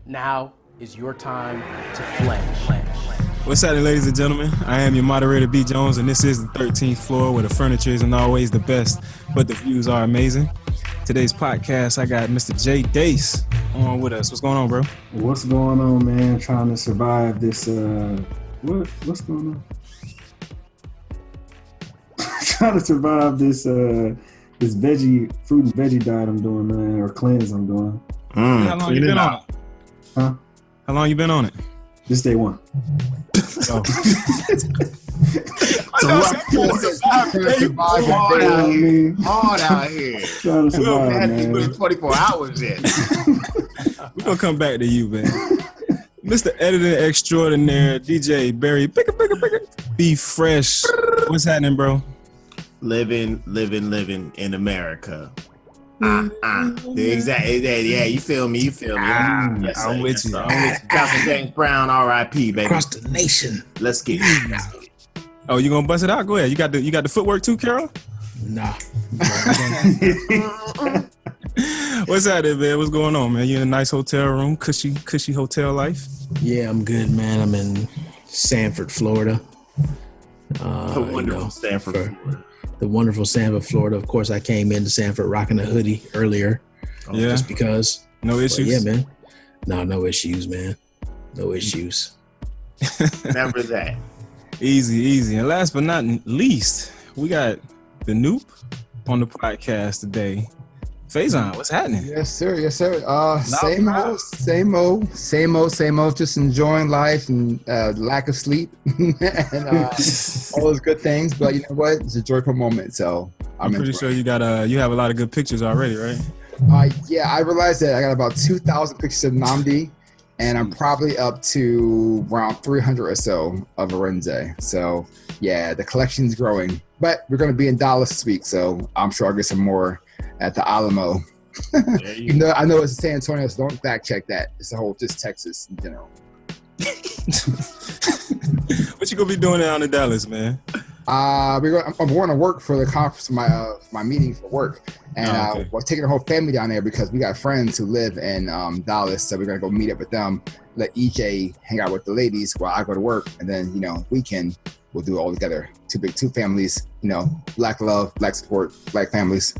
Now is your time to flange. What's happening, ladies and gentlemen? I am your moderator, B. Jones, and this is the 13th floor where the furniture isn't always the best, but the views are amazing. Today's podcast, I got Mr. Jay Dace on with us. What's going on, bro? What's going on, man? Trying to survive this, what's going on? Trying to survive this fruit and veggie diet I'm doing, man, or cleanse I'm doing. How long you been on it? Huh? How long you been on it? This day one. Oh. Hard out here. Trying to survive, man. Put 24 hours in. We're going to come back to you, man. Mr. Editor Extraordinaire, DJ Barry, pick be fresh. What's happening, bro? Living in America. The exact, yeah, you feel me? Yes, I'm with you. Captain James Brown, R.I.P. baby. Across the nation. Let's get it. Oh, you gonna bust it out? Go ahead. You got the footwork too, Carol? Nah. What's happening, man? What's going on, man? You in a nice hotel room, cushy hotel life? Yeah, I'm good, man. I'm in Sanford, Florida. The wonderful Sanford, Florida. The wonderful Sanford, Florida. Of course, I came into Sanford rocking a hoodie earlier. Yeah. Just because. No issues? But yeah, man. No issues, man. No issues. Remember that. Easy. And last but not least, we got the Noop on the podcast today. Faison, what's happening? Yes, sir. Same old. Just enjoying life and lack of sleep and all those good things. But you know what? It's a joyful moment. So I'm pretty sure you have a lot of good pictures already, right? Yeah, I realized that I got about 2,000 pictures of Nnamdi, and I'm probably up to around 300 or so of Arinze. So yeah, the collection's growing. But we're going to be in Dallas this week, so I'm sure I'll get some more at the Alamo. I know it's San Antonio, so don't fact check that. It's the whole just Texas in general. What you gonna be doing down in Dallas, man? I'm going to work for the conference, my meeting for work, and we're taking the whole family down there because we got friends who live in Dallas, so we're gonna go meet up with them. Let EJ hang out with the ladies while I go to work, and then weekend we'll do it all together. Two families, black love, black support, black families.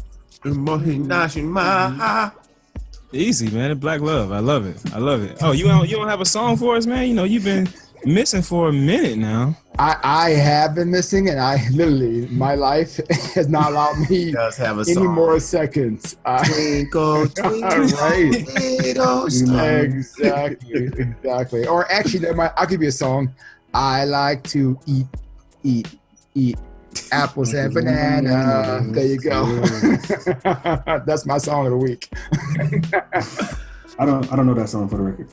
Easy, man. Black love. I love it. Oh, you don't have a song for us, man? You've been missing for a minute now. I have been missing, and I literally, my life has not allowed me any more seconds. Twinkle, twinkle, right. little star. Exactly. Or actually, I'll give you a song. I like to eat apples and banana. There you go. That's my song of the week. I don't know that song for the record.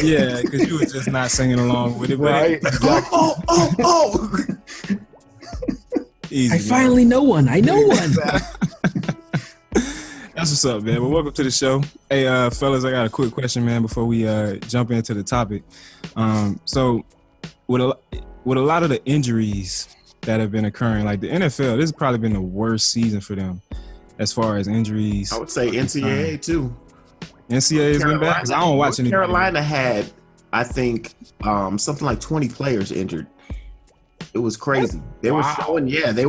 Yeah, because you were just not singing along with it, right? Exactly. Oh. Easy. I finally know one. I know one. That's what's up, man. Well, welcome to the show. Hey, fellas, I got a quick question, man, before we jump into the topic. So with a lot of the injuries that have been occurring, like the NFL, this has probably been the worst season for them as far as injuries. I would say NCAA too. NCAA has been bad because I don't watch any. Carolina had, I think, something like 20 players injured. It was crazy. They were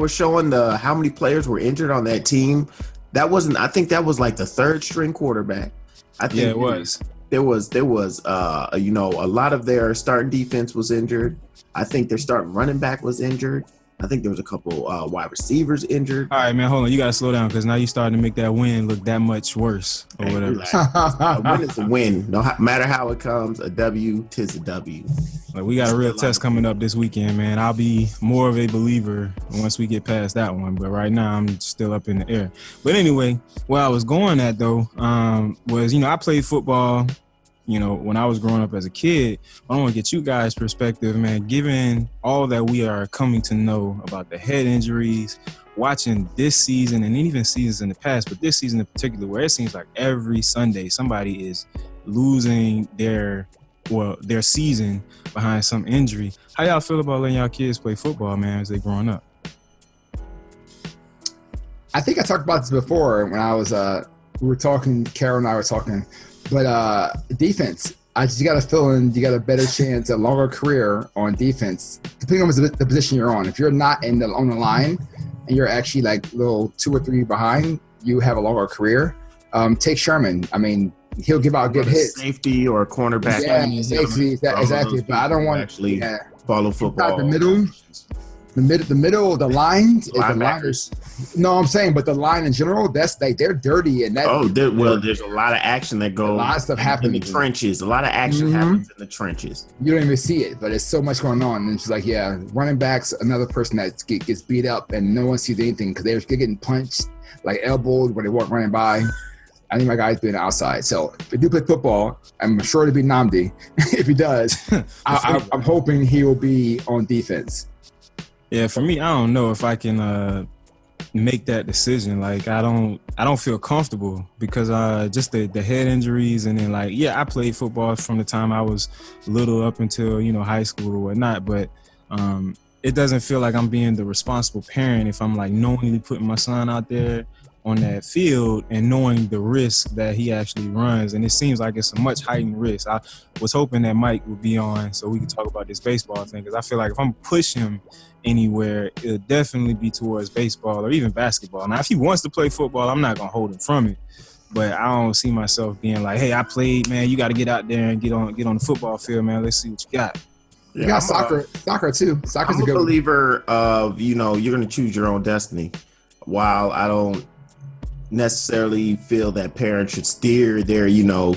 showing how many players were injured on that team. I think that was like the third string quarterback. I think it was. There was a lot of their starting defense was injured. I think their starting running back was injured. I think there was a couple wide receivers injured. All right, man, hold on. You got to slow down because now you're starting to make that win look that much worse or whatever. A win is a win. No matter how it comes, a W, 'tis a W. Like, we got a real test coming up this weekend, man. I'll be more of a believer once we get past that one. But right now, I'm still up in the air. But anyway, where I was going at, though, was, I played football, when I was growing up as a kid. I want to get you guys' perspective, man, given all that we are coming to know about the head injuries, watching this season and even seasons in the past, but this season in particular, where it seems like every Sunday somebody is losing their season behind some injury. How y'all feel about letting y'all kids play football, man, as they growing up? I think I talked about this before when I was, Carol and I were talking. But defense, I just got a feeling you got a better chance, a longer career on defense, depending on the position you're on. If you're not on the line and you're actually like little 2 or 3 behind, you have a longer career. Take Sherman. I mean, he'll give out good hits. Safety or cornerback. Yeah, safety, exactly. But I don't want actually follow football. The middle of the lines is the liners. No, I'm saying, but the line in general, that's like they're dirty and that. There's a lot of action that goes. A lot of stuff happens in the trenches. A lot of action happens in the trenches. You don't even see it, but there's so much going on. And it's like, running backs, another person that gets beat up and no one sees anything because they're getting punched, like elbowed when they walk running by. I think my guy's being outside. So if he do play football, I'm sure to be Nnamdi. If he does, I'm hoping he will be on defense. Yeah, for me, I don't know if I can make that decision. Like, I don't feel comfortable because just the head injuries and then I played football from the time I was little up until high school or whatnot. But it doesn't feel like I'm being the responsible parent if I'm like knowingly putting my son out there on that field and knowing the risk that he actually runs. And it seems like it's a much heightened risk. I was hoping that Mike would be on so we could talk about this baseball thing, because I feel like if I'm push him anywhere, it'll definitely be towards baseball or even basketball. Now, if he wants to play football, I'm not going to hold him from it. But I don't see myself being like, hey, I played, man, you got to get out there and get on the football field, man. Let's see what you got. You got soccer too. Soccer's I'm a good believer of, you're going to choose your own destiny. While I don't necessarily feel that parents should steer their,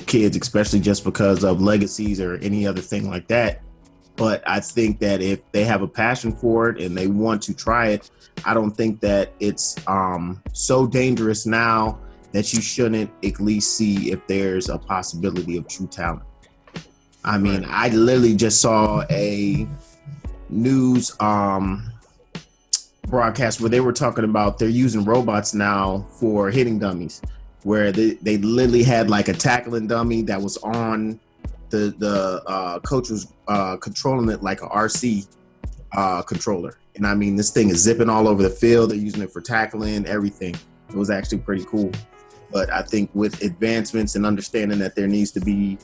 kids, especially just because of legacies or any other thing like that. But I think that if they have a passion for it and they want to try it, I don't think that it's so dangerous now that you shouldn't at least see if there's a possibility of true talent. I mean, I literally just saw a news broadcast where they were talking about they're using robots now for hitting dummies, where they literally had like a tackling dummy that was on the coach was controlling it like a RC controller. And I mean, this thing is zipping all over the field. They're using it for tackling, everything. It was actually pretty cool. But I think with advancements and understanding that there needs to be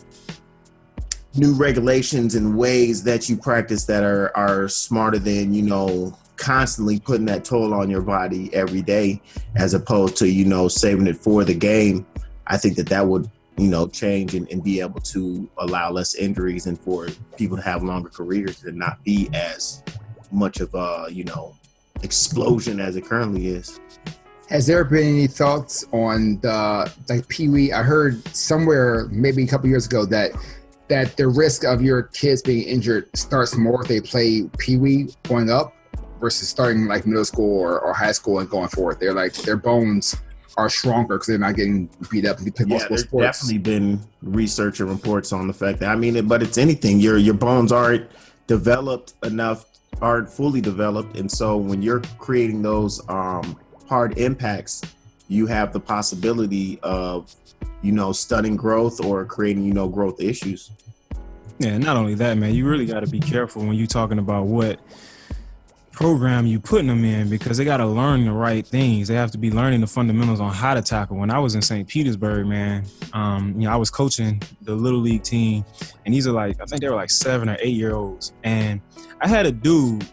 new regulations and ways that you practice that are smarter than, constantly putting that toll on your body every day, as opposed to, saving it for the game. I think that would, change and be able to allow less injuries and for people to have longer careers and not be as much of a, explosion as it currently is. Has there been any thoughts on the Pee Wee? I heard somewhere maybe a couple years ago that the risk of your kids being injured starts more if they play Pee Wee going up versus starting like middle school or high school and going forward. They're like, their bones are stronger because they're not getting beat up and you play multiple sports. There's definitely been research and reports on the fact that, but it's anything. Your bones aren't developed enough, aren't fully developed. And so when you're creating those hard impacts, you have the possibility of, stunning growth or creating, growth issues. Yeah, not only that, man, you really got to be careful when you're talking about what program you putting them in, because they got to learn the right things. They have to be learning the fundamentals on how to tackle. When I was in St. Petersburg, man, I was coaching the little league team, and these are I think they were like 7 or 8 year olds. And I had a dude,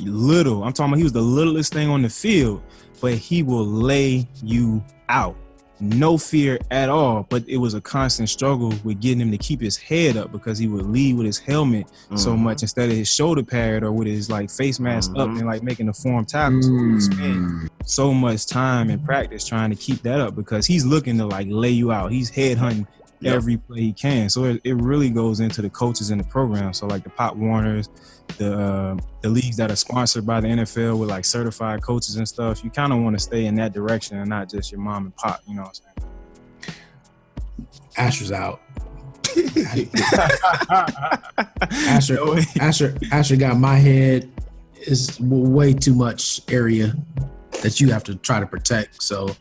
I'm talking about he was the littlest thing on the field, but he will lay you out. No fear at all, but it was a constant struggle with getting him to keep his head up because he would lead with his helmet so much instead of his shoulder pad or with his face mask up and making the form tackles. Spend so much time in practice trying to keep that up because he's looking to lay you out. He's head hunting every play he can. So it really goes into the coaches in the program. So the Pop Warners, the leagues that are sponsored by the NFL with certified coaches and stuff, you kind of want to stay in that direction and not just your mom and pop, you know what I'm saying? Asher's out. Asher got my head is way too much area that you have to try to protect. So,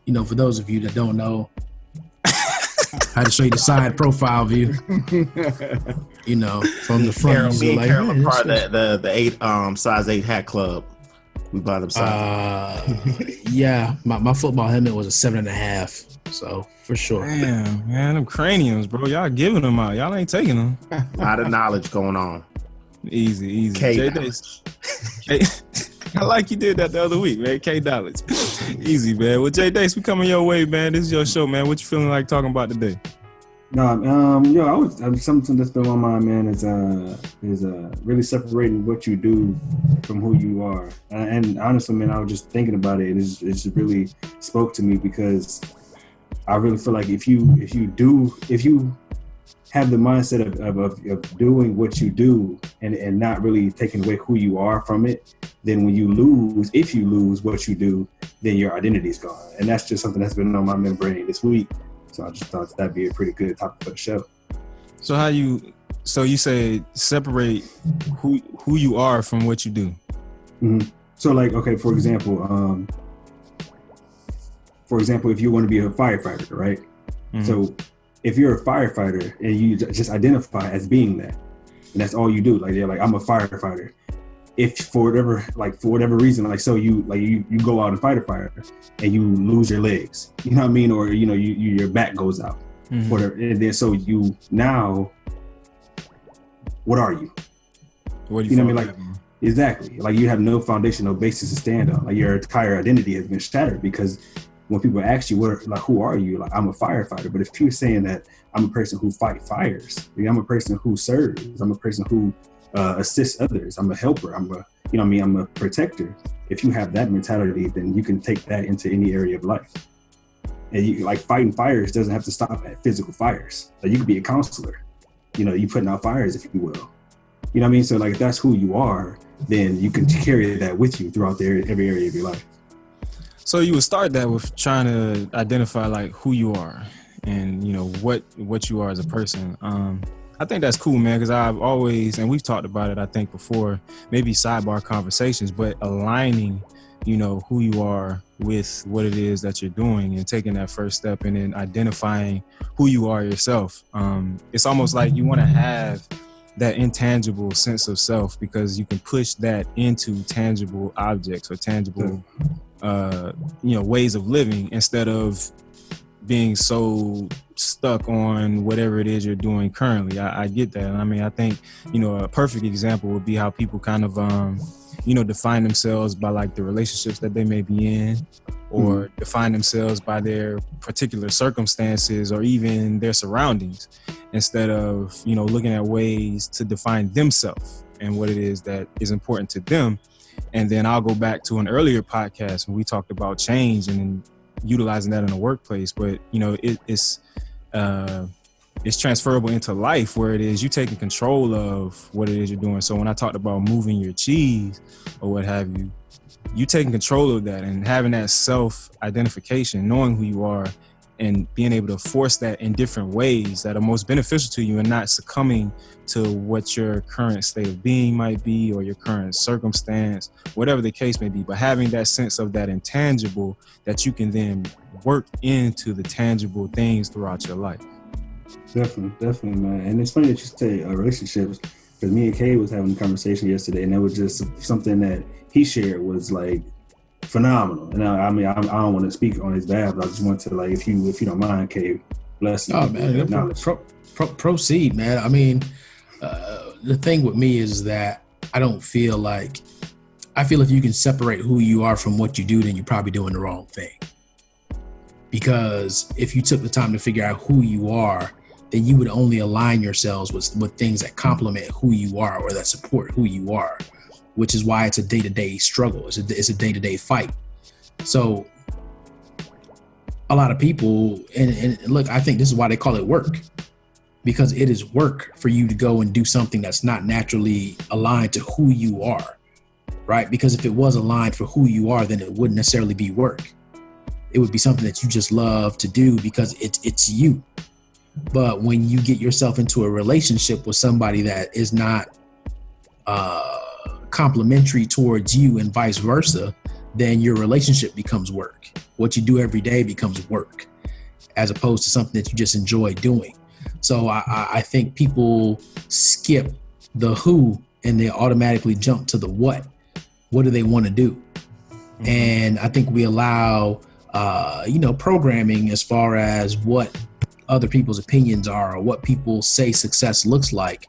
for those of you that don't know, I had to show you the side profile view. From the front. Me and Carol are part of the size 8 hat club. We buy them size. Yeah, my football helmet was a 7.5. So for sure. Damn, man, them craniums, bro. Y'all giving them out. Y'all ain't taking them. A lot of knowledge going on. Easy. K I like you did that the other week, man. K Dollars. Easy, man. Well, Jay Dace, we coming your way, man. This is your show, man. What you feeling like talking about today? No, something that's been on my mind, man, is really separating what you do from who you are. And honestly, man, I was just thinking about it. It just really spoke to me because I really feel like if you have the mindset of doing what you do and not really taking away who you are from it, then if you lose what you do, then your identity is gone. And that's just something that's been on my brain this week. So I just thought that'd be a pretty good topic for the show. So you say separate who you are from what you do. Mm-hmm. So like, okay, for example, if you want to be a firefighter, right? Mm-hmm. So if you're a firefighter and you just identify as being that, and that's all you do, like you're like, I'm a firefighter. If for whatever reason, like so you go out and fight a fire and you lose your legs, you know what I mean, or your back goes out, mm-hmm. whatever, and then so you now, what are you? What do you know what I mean? Like exactly, like you have no foundation, no basis to stand on. Like your entire identity has been shattered because when people ask you who are you, like I'm a firefighter. But if you're saying that I'm a person who fight fires, like, I'm a person who serves, I'm a person who assist others, I'm a helper, I'm a protector. If you have that mentality, then you can take that into any area of life. And you like fighting fires doesn't have to stop at physical fires. Like you could be a counselor, you putting out fires, if you will. You know what I mean? So like if that's who you are, then you can carry that with you throughout every area of your life. So you would start that with trying to identify like who you are and what you are as a person. I think that's cool, man, because I've always, and we've talked about it, I think before, maybe sidebar conversations, but aligning, who you are with what it is that you're doing and taking that first step and then identifying who you are yourself. It's almost like you want to have that intangible sense of self because you can push that into tangible objects or tangible, ways of living instead of being so stuck on whatever it is you're doing currently. I get that. I mean, I think, a perfect example would be how people kind of, define themselves by like the relationships that they may be in or define themselves by their particular circumstances or even their surroundings instead of, looking at ways to define themselves and what it is that is important to them. And then I'll go back to an earlier podcast when we talked about change and utilizing that in the workplace, but it's transferable into life where it is you taking control of what it is you're doing. So when I talked about moving your cheese or what have you, you taking control of that and having that self-identification, knowing who you are and being able to force that in different ways that are most beneficial to you and not succumbing to what your current state of being might be or your current circumstance, whatever the case may be, but having that sense of that intangible that you can then work into the tangible things throughout your life. Definitely, man. And it's funny that you say relationships because me and Kay was having a conversation yesterday and it was just something that he shared was like phenomenal. And I mean, I don't want to speak on his behalf, but I just want to like, if you don't mind, Kay, bless you. Oh man, proceed, man. I mean, the thing with me is that I feel if you can separate who you are from what you do, then you're probably doing the wrong thing. Because if you took the time to figure out who you are, then you would only align yourselves with things that complement who you are or that support who you are, which is why it's a day-to-day struggle. It's a day-to-day fight. So a lot of people, and look, I think this is why they call it work, because it is work for you to go and do something that's not naturally aligned to who you are, right? Because if it was aligned for who you are, then it wouldn't necessarily be work. It would be something that you just love to do because it's you. But when you get yourself into a relationship with somebody that is not complimentary towards you and vice versa, then your relationship becomes work. What you do every day becomes work, as opposed to something that you just enjoy doing. So I think people skip the who and they automatically jump to the what. What do they want to do? Mm-hmm. And I think we allow programming as far as what other people's opinions are or what people say success looks like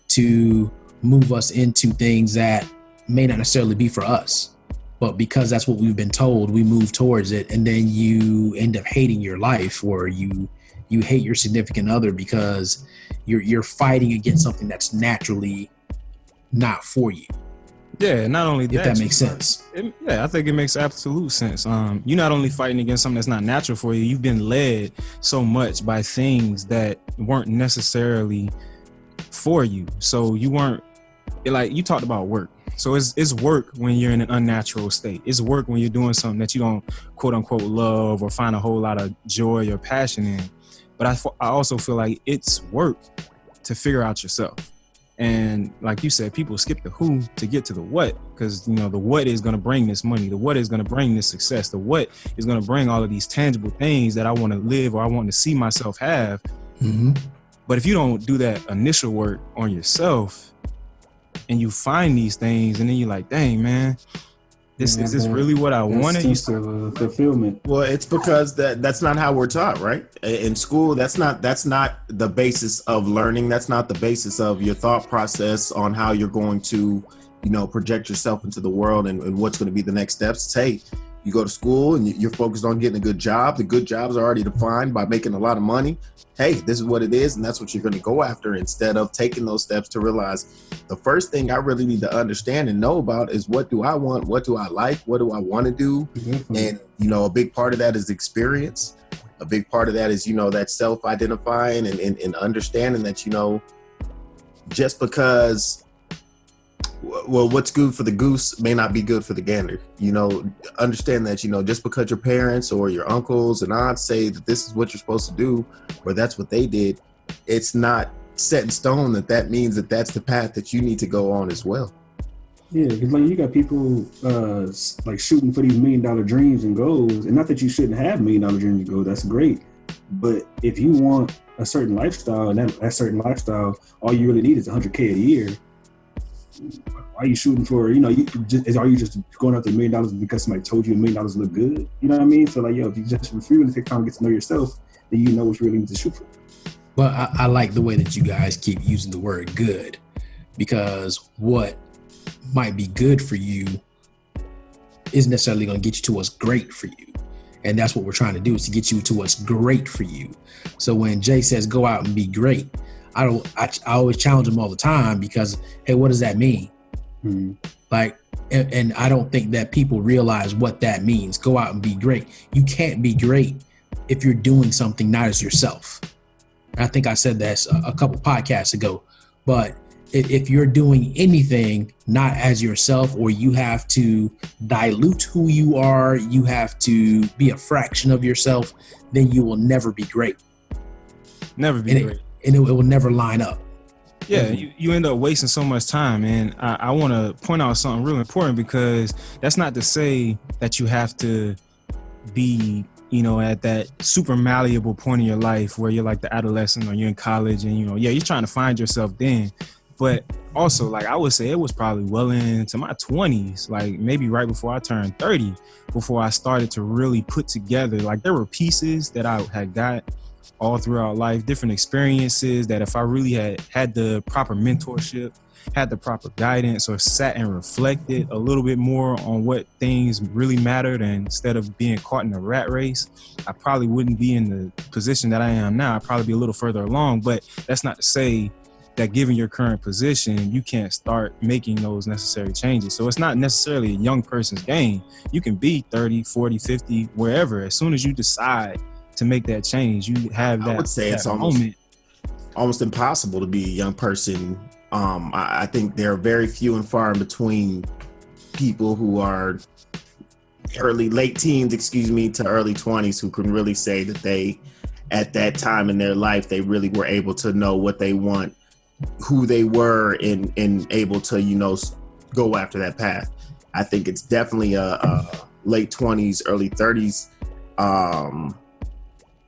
to move us into things that may not necessarily be for us. But because that's what we've been told, we move towards it, and then you end up hating your life, or you hate your significant other because you're fighting against something that's naturally not for you. Yeah, not only that. If that makes sense. I think it makes absolute sense. You're not only fighting against something that's not natural for you, you've been led so much by things that weren't necessarily for you. So you weren't, like you talked about work. So it's work when you're in an unnatural state. It's work when you're doing something that you don't quote unquote love or find a whole lot of joy or passion in. But I also feel like it's work to figure out yourself. And like you said, people skip the who to get to the what, because the what is going to bring this money, the what is going to bring this success, the what is going to bring all of these tangible things that I want to live or I want to see myself have. Mm-hmm. But if you don't do that initial work on yourself and you find these things and then you're like, dang man, is this really what I wanted? Sense of fulfillment. Well, it's because that's not how we're taught, right? In school, that's not the basis of learning. That's not the basis of your thought process on how you're going to, project yourself into the world and what's going to be the next steps. It's, hey, you go to school and you're focused on getting a good job. The good jobs are already defined by making a lot of money. Hey, this is what it is, and that's what you're going to go after, instead of taking those steps to realize the first thing I really need to understand and know about is, what do I want? What do I like? What do I want to do? Mm-hmm. And, a big part of that is experience. A big part of that is, that self-identifying and understanding that, just because, well, what's good for the goose may not be good for the gander. Understand that, just because your parents or your uncles and aunts say that this is what you're supposed to do, or that's what they did, it's not set in stone that means that that's the path that you need to go on as well. Yeah, because you got people shooting for these $1 million dreams and goals, and not that you shouldn't have $1 million dreams and goals. That's great, but if you want a certain lifestyle, and that certain lifestyle, all you really need is $100K a year. Why are you shooting for? Are you just going after $1 million because somebody told you $1 million look good? You know what I mean? So if you just refuse to take time to get to know yourself, then you know what you really need to shoot for. But I like the way that you guys keep using the word good, because what might be good for you isn't necessarily going to get you to what's great for you. And that's what we're trying to do, is to get you to what's great for you. So when Jay says go out and be great, I always challenge him all the time, because, hey, what does that mean? Mm-hmm. And I don't think that people realize what that means. Go out and be great. You can't be great if you're doing something not as yourself. I think I said that a couple podcasts ago, but if you're doing anything not as yourself, or you have to dilute who you are, you have to be a fraction of yourself, then you will never be great. Never be great. And it will never line up. Yeah, you end up wasting so much time. And I want to point out something real important, because that's not to say that you have to be, at that super malleable point in your life where you're like the adolescent or you're in college and, you're trying to find yourself then. But also, I would say it was probably well into my 20s, maybe right before I turned 30, before I started to really put together, there were pieces that I had got all throughout life, different experiences that if I really had the proper mentorship, had the proper guidance, or sat and reflected a little bit more on what things really mattered, and instead of being caught in a rat race, I probably wouldn't be in the position that I am now. I'd probably be a little further along. But that's not to say that given your current position, you can't start making those necessary changes. So it's not necessarily a young person's game. You can be 30, 40, 50, wherever. As soon as you decide to make that change, you have that. I would say it's almost impossible to be a young person. I think there are very few and far in between people who are late teens, to early 20s, who can really say that they, at that time in their life, they really were able to know what they want, who they were, and able to, go after that path. I think it's definitely a late 20s, early 30s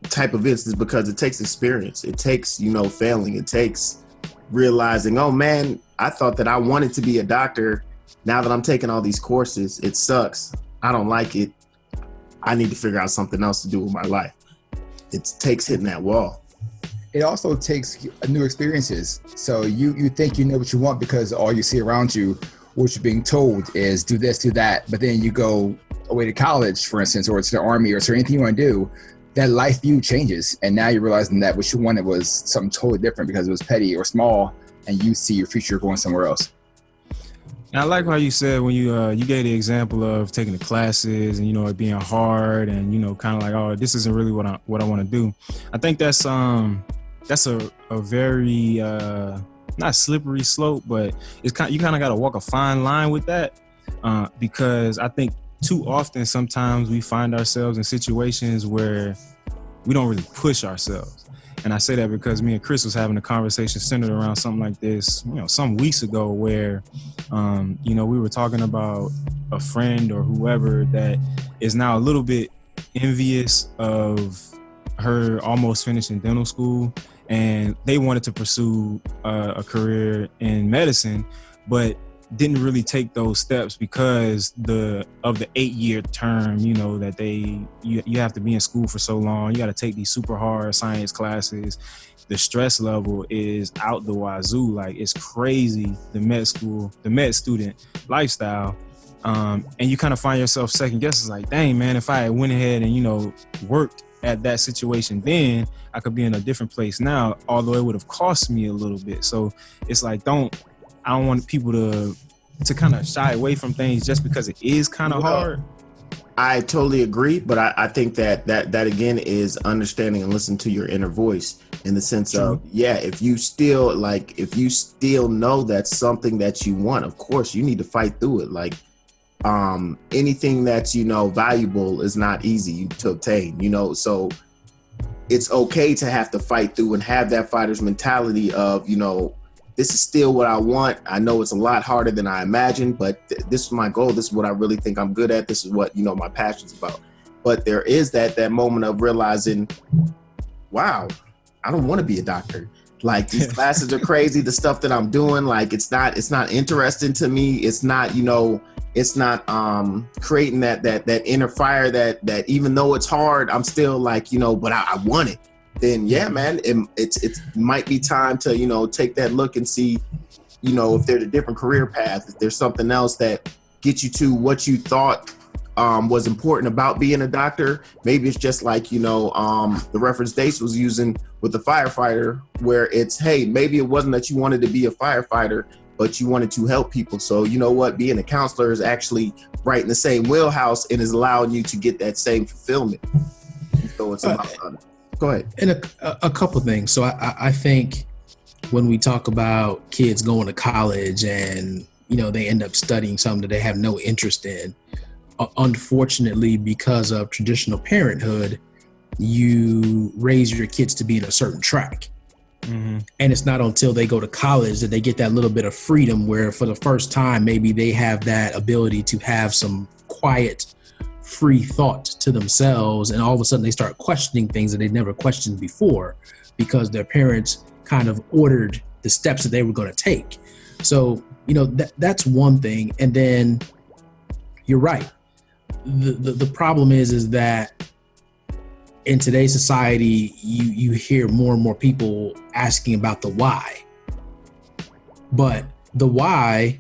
type of instance, because it takes experience. It takes, failing. It takes realizing, oh man, I thought that I wanted to be a doctor. Now that I'm taking all these courses, it sucks. I don't like it. I need to figure out something else to do with my life. It takes hitting that wall. It also takes new experiences. So you think you know what you want because all you see around you, what you're being told is do this, do that. But then you go away to college, for instance, or to the army, or to anything you want to do, that life view changes. And now you're realizing that what you wanted was something totally different because it was petty or small, and you see your future going somewhere else. And I like how you said when you gave the example of taking the classes and, you know, it being hard and, you know, kind of like, oh, this isn't really what I want to do. I think that's a very not slippery slope, but you kind of got to walk a fine line with that because I think too often sometimes we find ourselves in situations where we don't really push ourselves. And I say that because me and Chris was having a conversation centered around something like this, you know, some weeks ago where, you know, we were talking about a friend or whoever that is now a little bit envious of her almost finishing dental school, and they wanted to pursue a career in medicine, but didn't really take those steps because of the 8-year term, you know, that you have to be in school for so long. You got to take these super hard science classes. The stress level is out the wazoo. Like, it's crazy, the med student lifestyle. And you kind of find yourself second guessing, like, dang, man, if I had went ahead and, you know, worked at that situation, then I could be in a different place now, although it would have cost me a little bit. So it's like, I don't want people to kind of shy away from things just because it is kind of hard. I totally agree, but I think that again is understanding and listening to your inner voice in the sense of, yeah, if you still know that's something that you want, of course you need to fight through it. Like, anything that's, you know, valuable is not easy to obtain, you know, so it's okay to have to fight through and have that fighter's mentality of, you know, this is still what I want. I know it's a lot harder than I imagined, but this is my goal. This is what I really think I'm good at. This is what, you know, my passion's about. But there is that moment of realizing, wow, I don't want to be a doctor. Like, these classes are crazy. The stuff that I'm doing, like, it's not interesting to me. It's not, you know, it's not creating that inner fire that even though it's hard, I'm still like, you know, but I want it. Then yeah, man, it might be time to, you know, take that look and see, you know, if there's a different career path, if there's something else that gets you to what you thought was important about being a doctor. Maybe it's just like, you know, the reference Dace was using with the firefighter, where it's, hey, maybe it wasn't that you wanted to be a firefighter, but you wanted to help people. So you know what, being a counselor is actually right in the same wheelhouse and is allowing you to get that same fulfillment. So it's about go ahead. And a couple things. So I think when we talk about kids going to college and, you know, they end up studying something that they have no interest in, unfortunately, because of traditional parenthood, you raise your kids to be in a certain track. Mm-hmm. And it's not until they go to college that they get that little bit of freedom where for the first time, maybe they have that ability to have some quiet, free thought to themselves, and all of a sudden they start questioning things that they never questioned before because their parents kind of ordered the steps that they were going to take. So, you know, that's one thing. And then you're right. The problem is that in today's society, you hear more and more people asking about the why. But the why,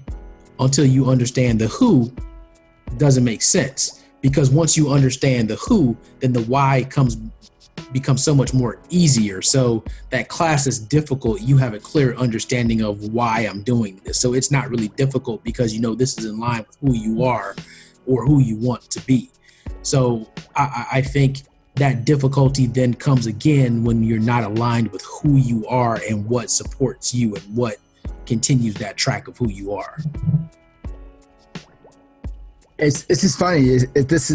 until you understand the who, doesn't make sense. Because once you understand the who, then the why becomes so much more easier. So that class is difficult. You have a clear understanding of why I'm doing this. So it's not really difficult because you know this is in line with who you are or who you want to be. So I think that difficulty then comes again when you're not aligned with who you are and what supports you and what continues that track of who you are. It's just funny. This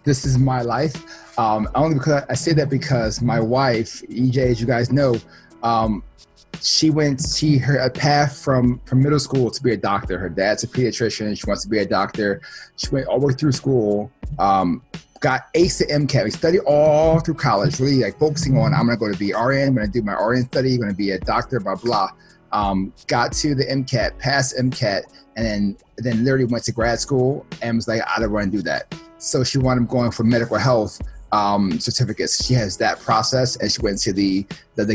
is my life. Only because I say that because my wife, EJ, as you guys know, she her a path from middle school to be a doctor. Her dad's a pediatrician. She wants to be a doctor. She went all the way through school. Got ace at MCAT. We studied all through college, really like focusing on, I'm going to go to be RN. I'm going to do my RN study. I'm going to be a doctor, blah, blah. Got to the MCAT, passed MCAT, and then literally went to grad school and was like, I don't want to do that. So she wound up going for medical health certificates. She has that process, and she went to the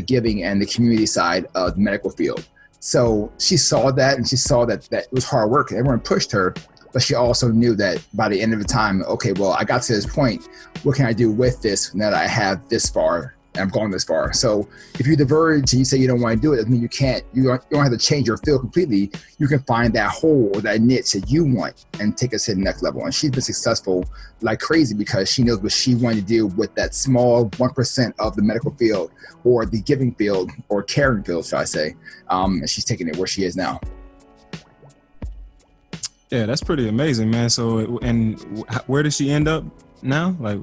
giving and the community side of the medical field. So she saw that, and she saw that it was hard work. Everyone pushed her, but she also knew that by the end of the time, okay, well, I got to this point. What can I do with this now that I have this far and I'm going this far? So if you diverge and you say you don't want to do it, doesn't mean you can't. You don't have to change your field completely. You can find that hole or that niche that you want and take us to the next level. And she's been successful like crazy because she knows what she wanted to do with that small 1% of the medical field or the giving field or caring field, should I say. And she's taking it where she is now. Yeah, that's pretty amazing, man. So, and where does she end up now? Like,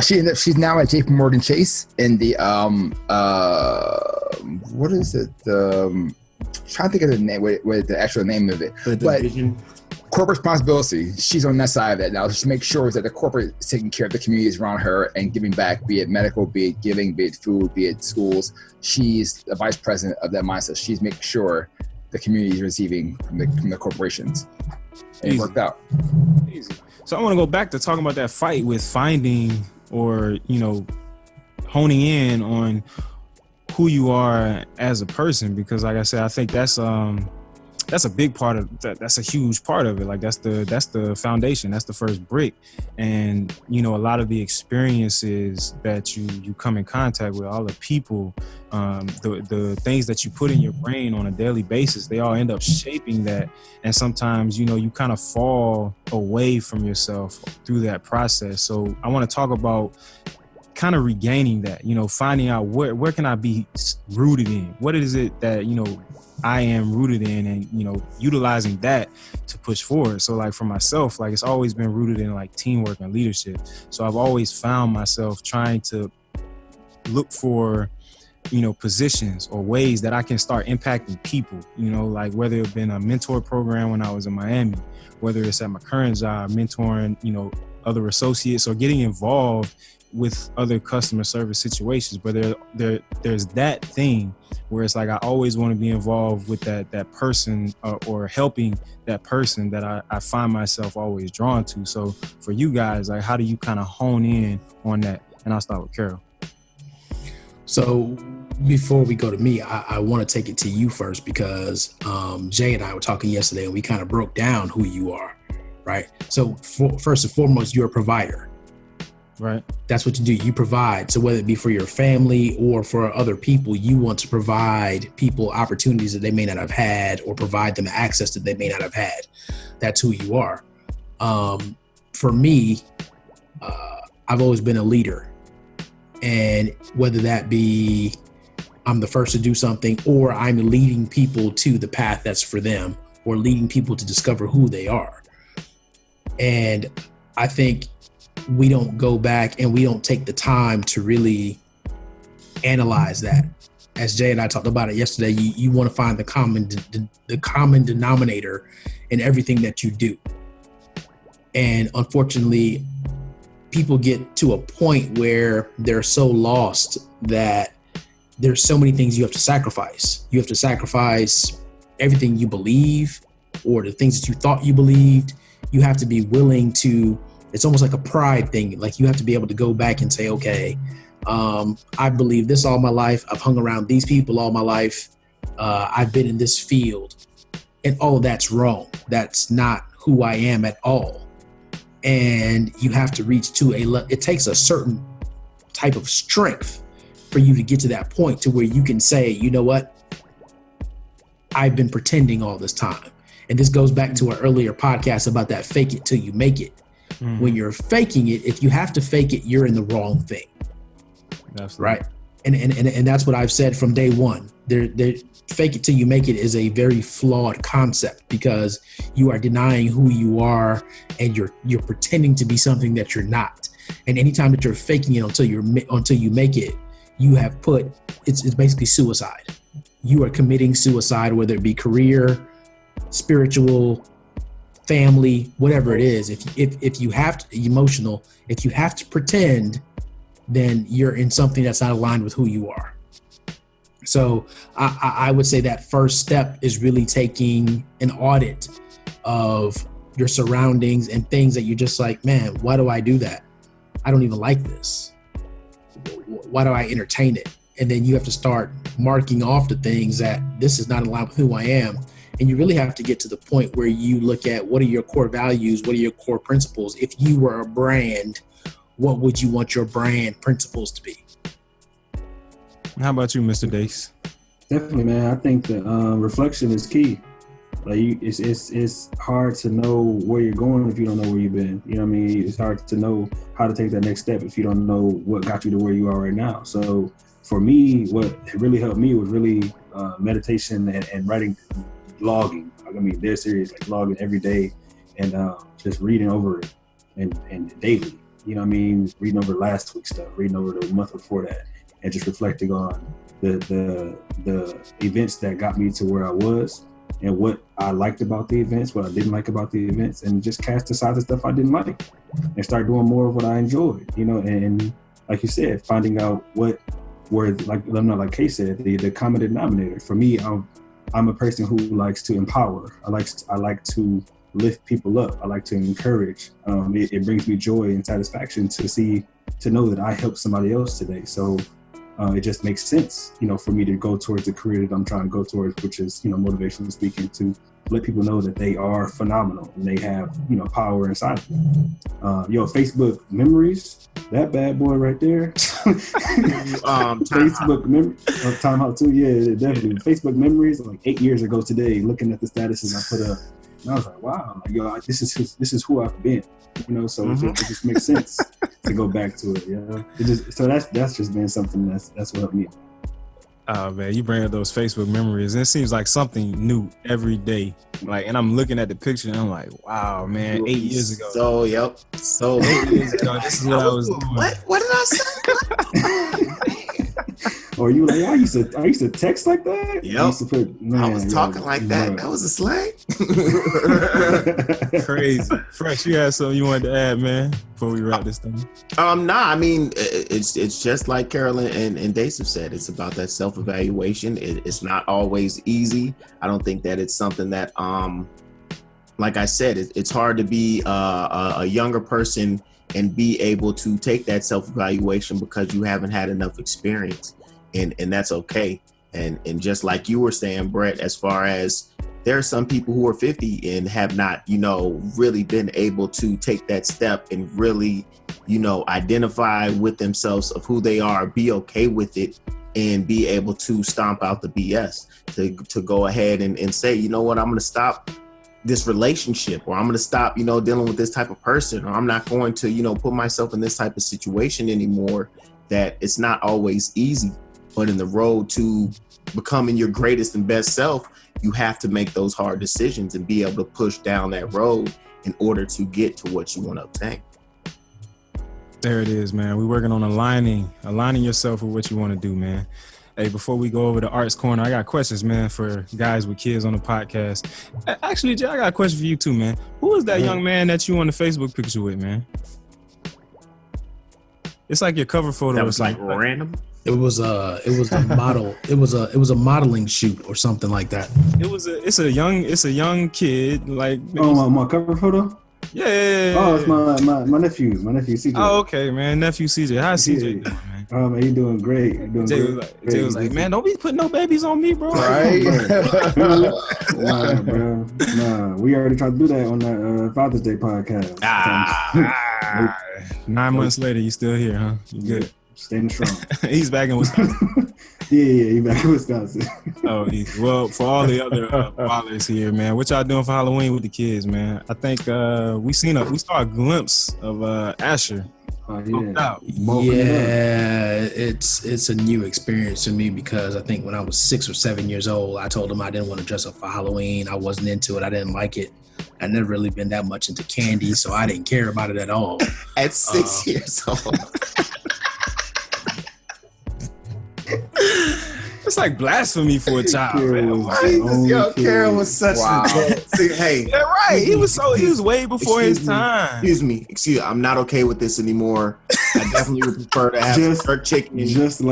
she's now at JP Morgan Chase in the what is it? Trying to think of the name, what the actual name of it. The But division. corporate responsibility. She's on that side of it now. She makes sure that the corporate is taking care of the communities around her and giving back, be it medical, be it giving, be it food, be it schools. She's the vice president of that mindset. She's making sure the community is receiving from the corporations. And it worked out. easy. So I want to go back to talking about that fight with finding or, honing in on who you are as a person, because like I said, I think that's a big part of that. That's a huge part of it. Like that's the foundation. That's the first brick. And, a lot of the experiences that you come in contact with, all the people, the things that you put in your brain on a daily basis, they all end up shaping that. And sometimes, you kind of fall away from yourself through that process. So I want to talk about kind of regaining that, finding out where can I be rooted in? What is it that, I am rooted in, and, utilizing that to push forward. So like for myself, like it's always been rooted in like teamwork and leadership. So I've always found myself trying to look for, positions or ways that I can start impacting people, like whether it's been a mentor program when I was in Miami, whether it's at my current job, mentoring, other associates or getting involved with other customer service situations. But there's that thing where it's like I always want to be involved with that person or helping that person that I find myself always drawn to. So for you guys, like how do you kind of hone in on that? And I'll start with Carol. So before we go to me, I want to take it to you first because Jay and I were talking yesterday and we kind of broke down who you are, right? So first and foremost, you're a provider. Right. That's what you do. You provide. So whether it be for your family or for other people, you want to provide people opportunities that they may not have had or provide them access that they may not have had. That's who you are. For me, I've always been a leader. And whether that be I'm the first to do something or I'm leading people to the path that's for them or leading people to discover who they are. And I think we don't go back and we don't take the time to really analyze that. As Jay and I talked about it yesterday, you want to find the common denominator in everything that you do. And unfortunately, people get to a point where they're so lost that there's so many things you have to sacrifice. You have to sacrifice everything you believe or the things that you thought you believed. You have to be willing to, it's almost like a pride thing. Like you have to be able to go back and say, okay, I believe this all my life. I've hung around these people all my life. I've been in this field and all of that's wrong. That's not who I am at all. And you have to reach to it takes a certain type of strength for you to get to that point to where you can say, you know what? I've been pretending all this time. And this goes back to our earlier podcast about that fake it till you make it. When you're faking it, if you have to fake it, you're in the wrong thing. Absolutely. Right. And that's what I've said from day one. Fake it till you make it is a very flawed concept because you are denying who you are and you're pretending to be something that you're not. And anytime that you're faking it until you make it, you have it's basically suicide. You are committing suicide, whether it be career, spiritual, family, whatever it is. If you have to emotional, if you have to pretend, then you're in something that's not aligned with who you are. So I would say that first step is really taking an audit of your surroundings and things that you're just like, man, why do I do that? I don't even like this. Why do I entertain it? And then you have to start marking off the things that this is not in line with who I am. And you really have to get to the point where you look at what are your core values, what are your core principles. If you were a brand, what would you want your brand principles to be? How about you, Mr. Dace? Definitely, man. I think that reflection is key. Like it's hard to know where you're going if you don't know where you've been. You know what I mean? It's hard to know how to take that next step if you don't know what got you to where you are right now. So for me, what really helped me was really meditation and writing, logging. I mean, they're serious, like logging every day and just reading over it and daily. You know what I mean? Reading over last week's stuff, reading over the month before that, and just reflecting on the events that got me to where I was and what I liked about the events, what I didn't like about the events, and just cast aside the stuff I didn't like and start doing more of what I enjoyed, you know, and like you said, finding out where like Kay said, the common denominator. For me, I'm a person who likes to empower. I like to lift people up. I like to encourage. It brings me joy and satisfaction to know that I helped somebody else today. So it just makes sense, you know, for me to go towards the career that I'm trying to go towards, which is, you know, motivational speaking, to let people know that they are phenomenal and they have, you know, power inside of them. Facebook memories, that bad boy right there. Facebook memories, time out too. Yeah, definitely. Facebook memories, like 8 years ago today, looking at the statuses I put up, and I was like, wow, like, yo, this is who I've been, you know. So it just makes sense to go back to it. You know, that's just been something that's what helped me. Oh man, you bring up those Facebook memories, and it seems like something new every day. Like, and I'm looking at the picture, and I'm like, wow, man, 8 years ago. So 8 years ago, this is what I was doing. What did I say? Or you like, I used to text like that. Yep. I used to put, man, I was talking like that. bro. That was a slang. Crazy. Fresh, you had something you wanted to add, man, before we wrap this thing? I mean, it's just like Carolyn and Dace have said. It's about that self-evaluation. It's not always easy. I don't think that it's something that, like I said, it's hard to be a younger person and be able to take that self-evaluation because you haven't had enough experience, and that's okay. And just like you were saying, Brett, as far as there are some people who are 50 and have not, you know, really been able to take that step and really, you know, identify with themselves of who they are, be okay with it, and be able to stomp out the BS, to go ahead and say, you know what, I'm going to stop this relationship, or I'm going to stop, you know, dealing with this type of person, or I'm not going to, you know, put myself in this type of situation anymore. That it's not always easy, but in the road to becoming your greatest and best self, you have to make those hard decisions and be able to push down that road in order to get to what you want to obtain. There it is, man. We're working on aligning yourself with what you want to do, man. Hey, before we go over to Art's Corner, I got questions, man, for guys with kids on the podcast. Actually, Jay, I got a question for you too, man. Who is that young man that you on the Facebook picture with, man? It's like your cover photo. That was like random. It was a model. It was a modeling shoot or something like that. It's a young kid, like. Oh, my cover photo. Yeah. Oh, it's my nephew CJ. Oh, okay, man, nephew CJ. How's CJ doing, man? Oh man, you doing great. Jay was like, man, don't be putting no babies on me, bro. Right? Nah, bro. Nah, we already tried to do that on that Father's Day podcast. 9 months later, you still here, huh? You good? Staying strong. He's back in Wisconsin. Yeah, he's back in Wisconsin. Oh, well, for all the other fathers here, man, what y'all doing for Halloween with the kids, man? I think we saw a glimpse of Asher. Oh, yeah. Yeah, it's a new experience for me because I think when I was 6 or 7 years old, I told him I didn't want to dress up for Halloween. I wasn't into it. I didn't like it. I'd never really been that much into candy, so I didn't care about it at all. At 6 years old. It's like blasphemy for a child, man. Carol was such hey. Yeah, right. He was way before his time. Excuse me. I'm not okay with this anymore. I definitely would prefer to have jerk chicken or some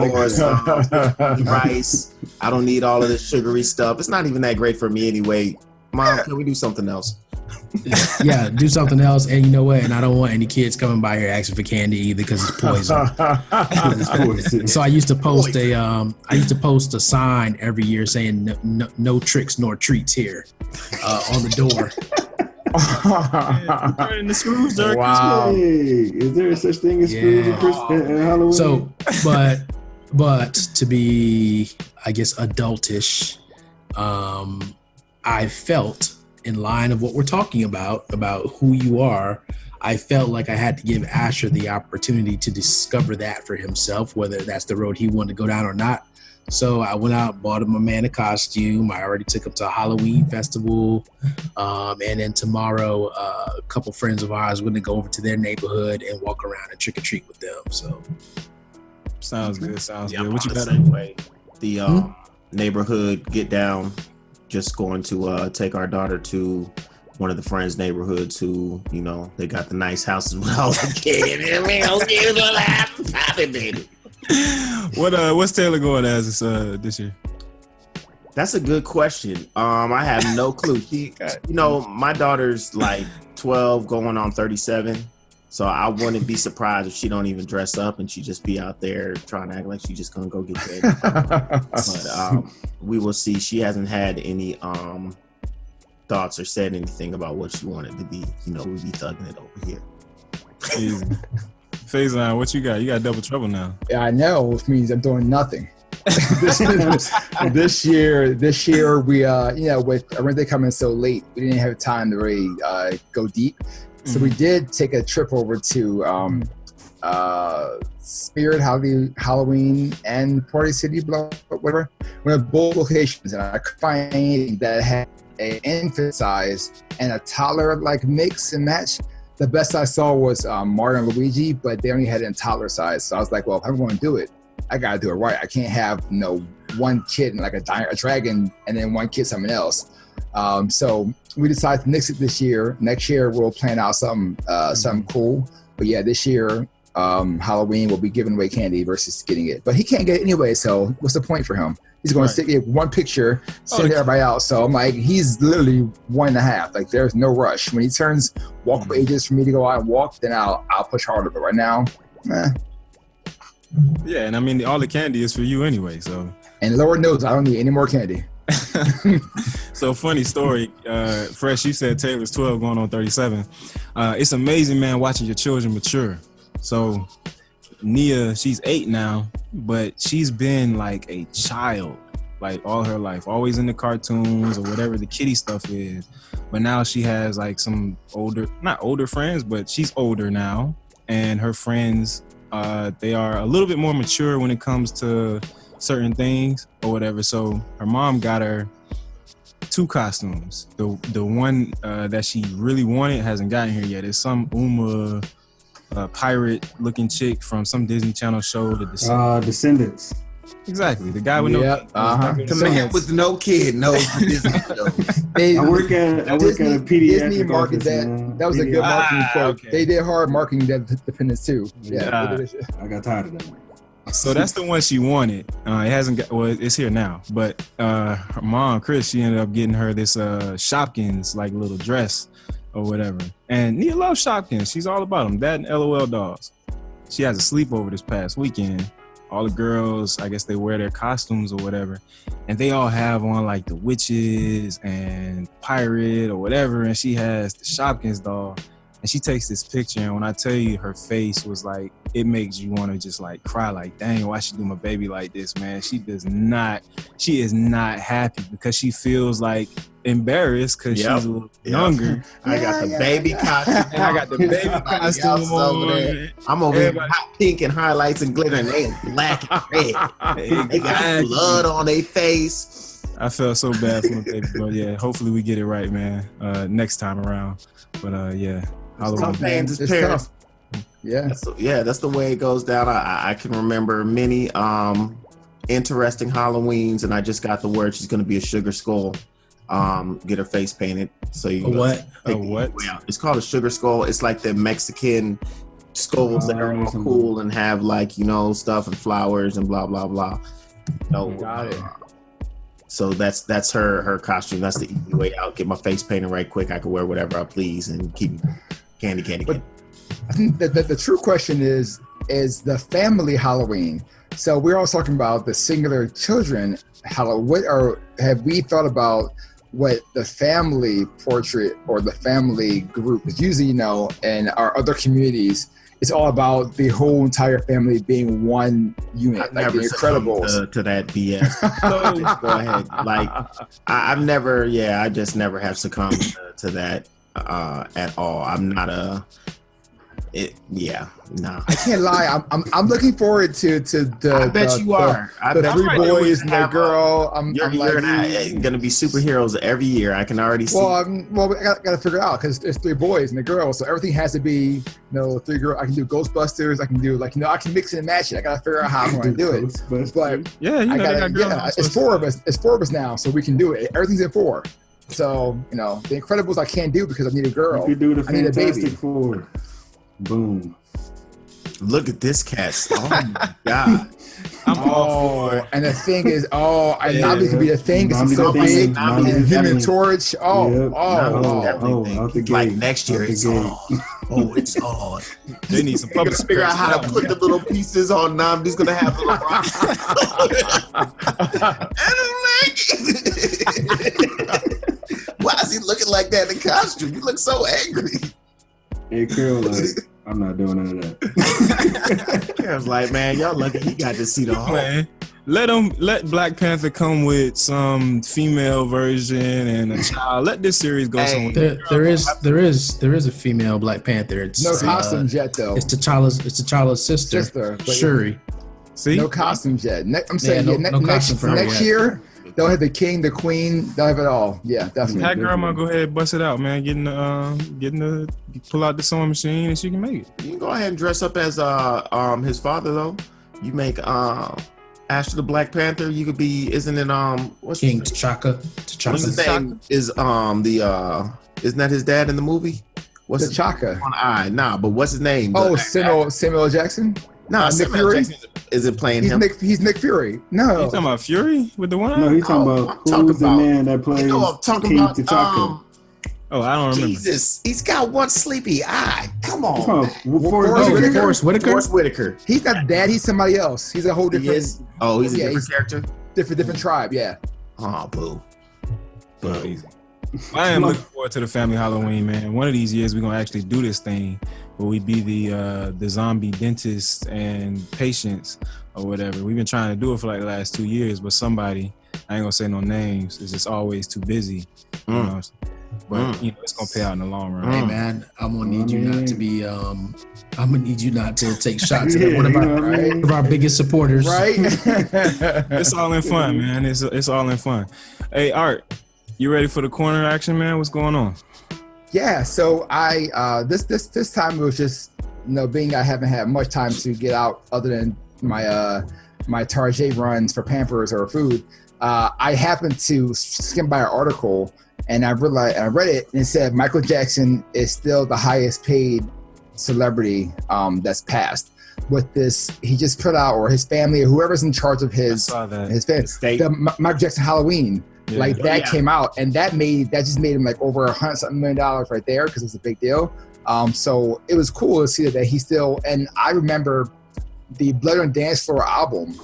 rice. I don't need all of this sugary stuff. It's not even that great for me anyway. Mom, can we do something else? Yeah, do something else. And you know what? And I don't want any kids coming by here asking for candy either because it's poison. It's poison. So I used to post a sign every year saying no tricks nor treats here on the door. Turning the screws during Wow. Hey, is there such thing as screws and Halloween? So, but to be, I guess, adultish, I felt in line of what we're talking about who you are. I felt like I had to give Asher the opportunity to discover that for himself, whether that's the road he wanted to go down or not. So I went out, bought him a man a costume. I already took him to a Halloween festival. And then tomorrow, a couple friends of ours going to go over to their neighborhood and walk around and trick or treat with them. So sounds good. Sounds Yeah, good. I'm What you on the got? same way. The neighborhood get down. Just going to take our daughter to one of the friends' neighborhoods who, you know, they got the nice houses with all the kids. What's Taylor going as this year? That's a good question. I have no clue. She, you know, my daughter's like 12 going on 37. So I wouldn't be surprised if she don't even dress up and she just be out there trying to act like she's just gonna go get candy. But we will see. She hasn't had any thoughts or said anything about what she wanted to be. You know, we be thugging it over here. Easy. Faison, what you got? You got double trouble now. Yeah, I know, which means I'm doing nothing. this year we with Arente coming so late, we didn't have time to really go deep. So we did take a trip over to Spirit Halloween and Party City, whatever. We have both locations, and I could find anything that had an infant size and a toddler like mix and match. The best I saw was Mario and Luigi, but they only had it in toddler size. So I was like, well, if I'm going to do it, I got to do it right. I can't have one kid and like a dragon and then one kid something else. So we decided to nix it this year. Next year we'll plan out something cool. But yeah, this year Halloween will be giving away candy versus getting it. But he can't get it anyway, so what's the point for him? He's going to get one picture, send everybody out. So I'm like, he's literally 1.5. Like there's no rush. When he turns walkable ages for me to go out and walk, then I'll push harder. But right now, Yeah, and I mean all the candy is for you anyway. So. And Lord knows I don't need any more candy. So funny story, Fresh, you said Taylor's 12 going on 37. It's amazing, man, watching your children mature. So Nia, she's 8 now, but she's been like a child like all her life, always in the cartoons or whatever the kiddie stuff is. But now she has like some not older friends, but she's older now, and her friends, they are a little bit more mature when it comes to certain things or whatever. So her mom got her 2 costumes. The one that she really wanted hasn't gotten here yet. It's some Uma pirate looking chick from some Disney Channel show, The Descendants. Descendants. Exactly, the guy with no kids. The man with no kid knows the Disney show. I work at a pediatric Disney marketed office, that. man. That was a good marketing quote. Okay. They did hard marketing that Dependence too. Yeah. I got tired of that. So that's the one she wanted. It hasn't got, well, it's here now. But her mom, Chris, she ended up getting her this Shopkins like little dress or whatever. And Nia loves Shopkins. She's all about them. That and LOL dolls. She has a sleepover this past weekend. All the girls, I guess they wear their costumes or whatever. And they all have on like the witches and pirate or whatever. And she has the Shopkins doll. And she takes this picture, and when I tell you her face was like, it makes you want to just like cry, like, dang, why she do my baby like this, man? She is not happy because she feels like embarrassed because she's a little younger. I got the baby costume. I got the baby costume on. I'm over here hot pink and highlights and glitter, and they black and red. They got blood on their face. I felt so bad for my baby, but yeah, hopefully we get it right, man, next time around. But yeah. Tough hands as It's parents. tough. Yeah. That's the way it goes down. I can remember many interesting Halloweens, and I just got the word she's going to be a sugar skull. Get her face painted. So you What? What? It's called a sugar skull. It's like the Mexican skulls that are all cool and have like, you know, stuff and flowers and blah blah blah. So, Got it. So that's her costume. That's the easy way out. Get my face painted right quick. I can wear whatever I please and keep candy. But I think that the true question is the family Halloween. So we're all talking about the singular children Halloween. Have we thought about what the family portrait or the family group is? Usually, in our other communities, it's all about the whole entire family being one unit, I've like never the Incredibles. to that BS. So, go ahead. Like I've never, I just never have succumbed to that at all. I'm not no. I can't lie. I'm looking forward to the. I bet you are. I the bet three you are. boys and the girl. You're going to be superheroes every year. I can already see. Well, I got to figure it out because there's three boys and a girl, so everything has to be three girls. I can do Ghostbusters. I can do I can mix it and match it. I got to figure out how I'm going to do it. But yeah, I gotta, it's four of us. It's four of us now, so we can do it. Everything's in four. So the Incredibles I can't do because I need a girl. You could do the I need a baby. Fantastic Four. Boom. Look at this cat. Oh my god. I'm all for it. And the thing is, Nobby could be a thing because he's so Nobby big. Nobby And Human definitely. Torch. Out the Like gate. next year, Out the it's gate. on. It's on. They need some public Figure out how to put the little pieces on Namdi's gonna have little rocks. I don't like it. Why is he looking like that in costume? You look so angry. Hey, Carol, I'm not doing none of that. I was like, man, y'all lucky he got to see the whole. Man, let Black Panther come with some female version and a child. Let this series go somewhere. There is a female Black Panther. It's No costumes yet, though. It's T'Challa's sister, but Shuri. See, no costumes yet. I'm saying no costume for her next yet. year they'll have the king, the queen. They'll have it all. Yeah, definitely. That girl might go ahead and bust it out, man. Pull out the sewing machine and she can make it. You can go ahead and dress up as his father though. You make Ash the Black Panther. You could be, isn't it what's King his T'Chaka. What's his name? Is isn't that his dad in the movie? What's his T'Chaka. one eye? Nah, but what's his name? Oh, Samuel Jackson. Nah, Nick Samuel Fury? Jackson isn't playing He's him. He's Nick Fury. You No. talking about Fury with the one? No, he's talking I'm about talking who's the about- man that plays You know what I'm talking King about? T'Chaka. Oh, I don't remember. Jesus, he's got one sleepy eye. Come He's on, talking about Forrest Whitaker? Forrest Whitaker. Forrest Whitaker. He's not dad. He's somebody else. He's a whole He different, is. Oh, he's a Yeah, different he's- character. different tribe. Yeah. Oh, boo. Boo. I am looking forward to the family Halloween, man. One of these years we're gonna actually do this thing where we be the zombie dentist and patients or whatever. We've been trying to do it for like the last 2 years, but somebody, I ain't gonna say no names, is just always too busy. You know what I'm saying? But it's gonna pay out in the long run. Hey man, I'm gonna need you not to be. I'm gonna need you not to take shots Yeah, at one of you our, know what I mean? one of our biggest supporters. Right. It's all in fun, man. It's all in fun. Hey, Art, you ready for the corner action, man? What's going on? Yeah, so I this time it was just being I haven't had much time to get out other than my Target runs for Pampers or food. I happened to skim by an article and I read it and it said Michael Jackson is still the highest paid celebrity that's passed. With this, he just put out, or his family, or whoever's in charge of I his saw that. family, State. the Michael Jackson Halloween. Yeah. Like that Yeah. came out, and that just made him like over $100 million right there because it's a big deal. So it was cool to see that he still. And I remember the Blood on Dance Floor album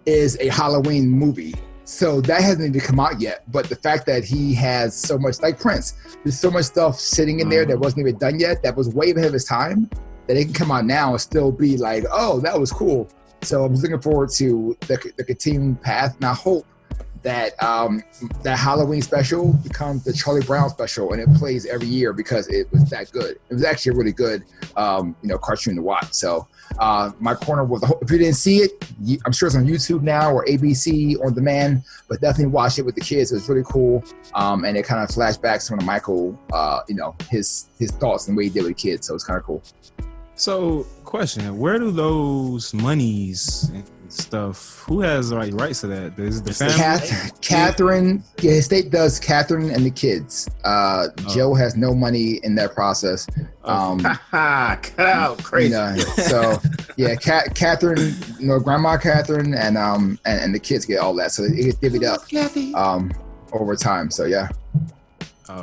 is a Halloween movie, so that hasn't even come out yet. But the fact that he has so much, like Prince, there's so much stuff sitting in there that wasn't even done yet, that was way ahead of his time, that it can come out now and still be like, oh, that was cool. So I'm looking forward to the continuing path, and I hope that that Halloween special becomes the Charlie Brown special, and it plays every year because it was that good. It was actually a really good, cartoon to watch. So my corner was, if you didn't see it, I'm sure it's on YouTube now or ABC on demand, but definitely watch it with the kids. It was really cool, and it kind of flashed back some of Michael, his thoughts and the way he did with kids. So it's kind of cool. So, question: where do those monies and stuff? Who has like rights to that? Is it the family? Catherine, yeah, his state does. Catherine and the kids. Joe has no money in that process. Cut out, crazy. So yeah, Catherine, Grandma Catherine, and the kids get all that. So it gets divvied up over time. So yeah.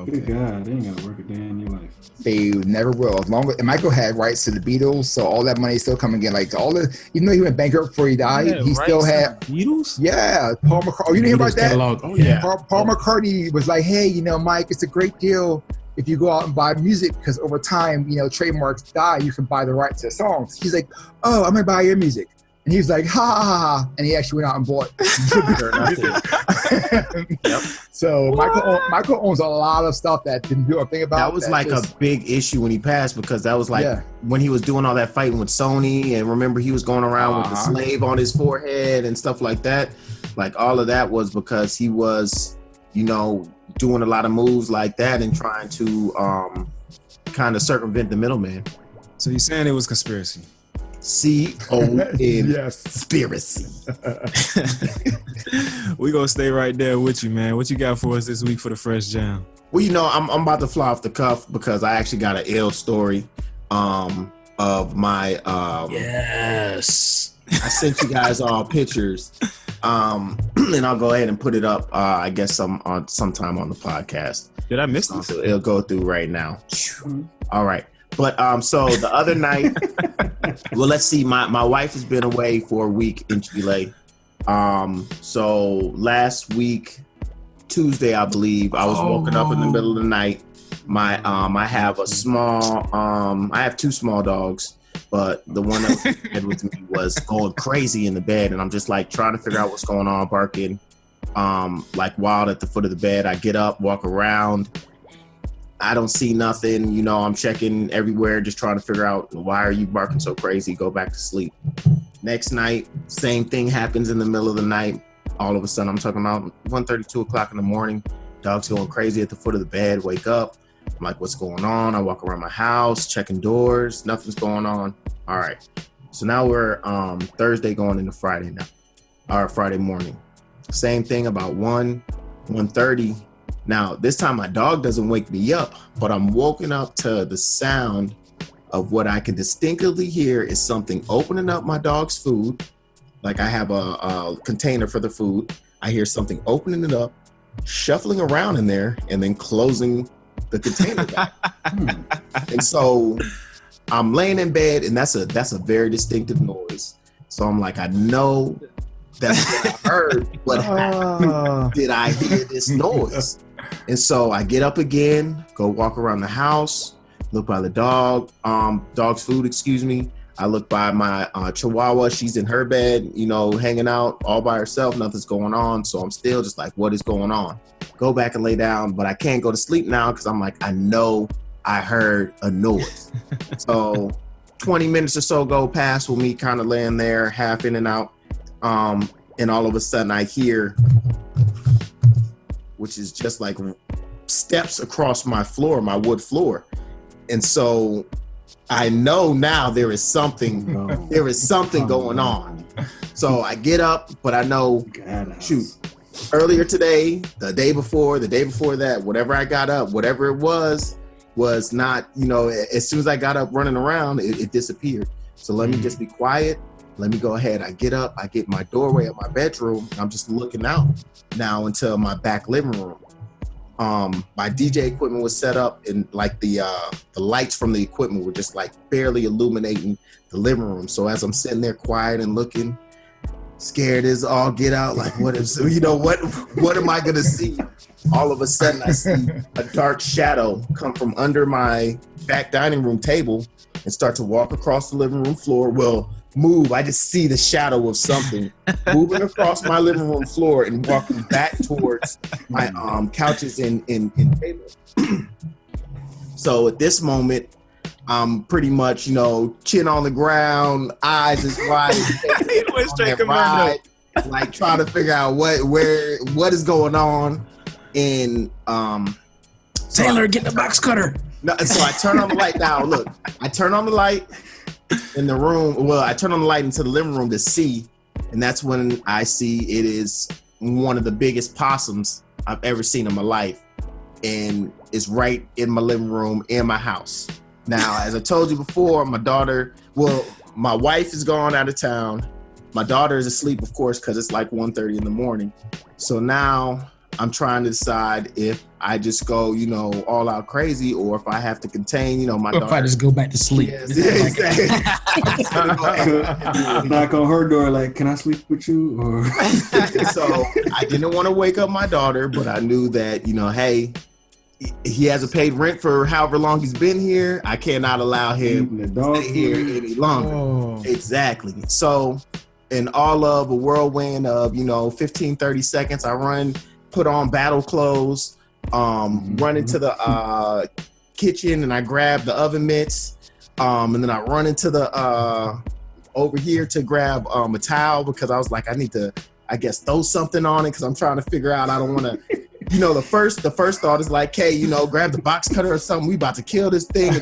Good God, they ain't gotta work a day in your life. They never will. As long as Michael had rights to the Beatles, so all that money is still coming in. Like even though he went bankrupt before he died, he still had Beatles. Yeah, Paul McCartney. Oh, you didn't hear about that? Catalog. Oh yeah. Paul McCartney was like, "Hey, Mike, it's a great deal if you go out and buy music because over time, trademarks die. You can buy the rights to songs." He's like, "Oh, I'm gonna buy your music," and he was like, "Ha ha ha!" ha. And he actually went out and bought Yep. So Michael owns a lot of stuff that didn't do a thing about. That was like a big issue when he passed because that was like when he was doing all that fighting with Sony, and remember he was going around with the slave on his forehead and stuff like that. Like all of that was because he was, doing a lot of moves like that and trying to kind of circumvent the middleman. So you're saying it was conspiracy? C-O-N Yes. conspiracy. We gonna stay right there with you, man. What you got for us this week for the Fresh Jam? Well, I'm about to fly off the cuff because I actually got an ill story of my Yes. I sent you guys all pictures, and I'll go ahead and put it up. I guess sometime on the podcast. Did I miss this? So it'll go through right now. All right, but so the other night, well, let's see. My wife has been away for a week in Chile. So last week, Tuesday, I believe, I was woken up in the middle of the night. I have a small. I have two small dogs. But the one that was in bed with me was going crazy in the bed, and I'm just like trying to figure out what's going on, barking like wild at the foot of the bed. I get up, walk around. I don't see nothing. I'm checking everywhere, just trying to figure out why are you barking so crazy? Go back to sleep. Next night, same thing happens in the middle of the night. All of a sudden, I'm talking about 1:30, 2 o'clock in the morning. Dog's going crazy at the foot of the bed. Wake up. I'm like, what's going on? I walk around my house, checking doors. Nothing's going on. All right. So now we're Thursday going into Friday now, or Friday morning. Same thing about 1:30. Now, this time my dog doesn't wake me up, but I'm woken up to the sound of what I can distinctly hear is something opening up my dog's food. Like I have a container for the food. I hear something opening it up, shuffling around in there, and then closing the container back. And so I'm laying in bed, and that's a very distinctive noise. So I'm like, I know that's what I heard, but how did I hear this noise? And so I get up again, go walk around the house, look by the dog's food, excuse me. I look by my Chihuahua. She's in her bed, hanging out all by herself. Nothing's going on. So I'm still just like, what is going on? Go back and lay down, but I can't go to sleep now because I'm like, I know I heard a noise. So 20 minutes or so go past with me kind of laying there, half in and out. And all of a sudden I hear, which is just like steps across my floor, my wood floor. And so I know now there is something going on. So I get up, but I know, shoot, earlier today, the day before that, whatever I got up, whatever it was not, as soon as I got up running around, it disappeared. So let me just be quiet. Let me go ahead. I get up, I get my doorway of my bedroom. I'm just looking out now into my back living room. My DJ equipment was set up, and like the lights from the equipment were just like barely illuminating the living room. So as I'm sitting there quiet and looking, scared as all get out, like what am I gonna see? All of a sudden I see a dark shadow come from under my back dining room table and start to walk across the living room floor. Well, move. I just see the shadow of something moving across my living room floor and walking back towards my couches and table. So at this moment, I'm pretty much, chin on the ground, eyes as wide as like trying to figure out what is going on. And Taylor, get the box cutter. No, so I turn on the light now. Look, I turn on the light. in the room. Well, I turn on the light into the living room to see, and that's when I see it is one of the biggest possums I've ever seen in my life, and it's right in my living room in my house. Now, as I told you before, my wife is gone out of town. My daughter is asleep, of course, because it's like 1:30 in the morning. So now I'm trying to decide if I just go, all out crazy, or if I have to contain, my daughter. If I just go back to sleep. Yes, exactly. Knock on her door, like, can I sleep with you? Or So I didn't want to wake up my daughter, but I knew that, hey, he hasn't paid rent for however long he's been here. I cannot allow him to stay here any longer. Oh. Exactly. So in all of a whirlwind of, 15, 30 seconds, I put on battle clothes, run into the kitchen, and I grab the oven mitts, and then I run into the over here to grab a towel, because I was like, I need to, I guess, throw something on it, because I'm trying to figure out, I don't want to, the first thought is like, hey, grab the box cutter or something, we about to kill this thing.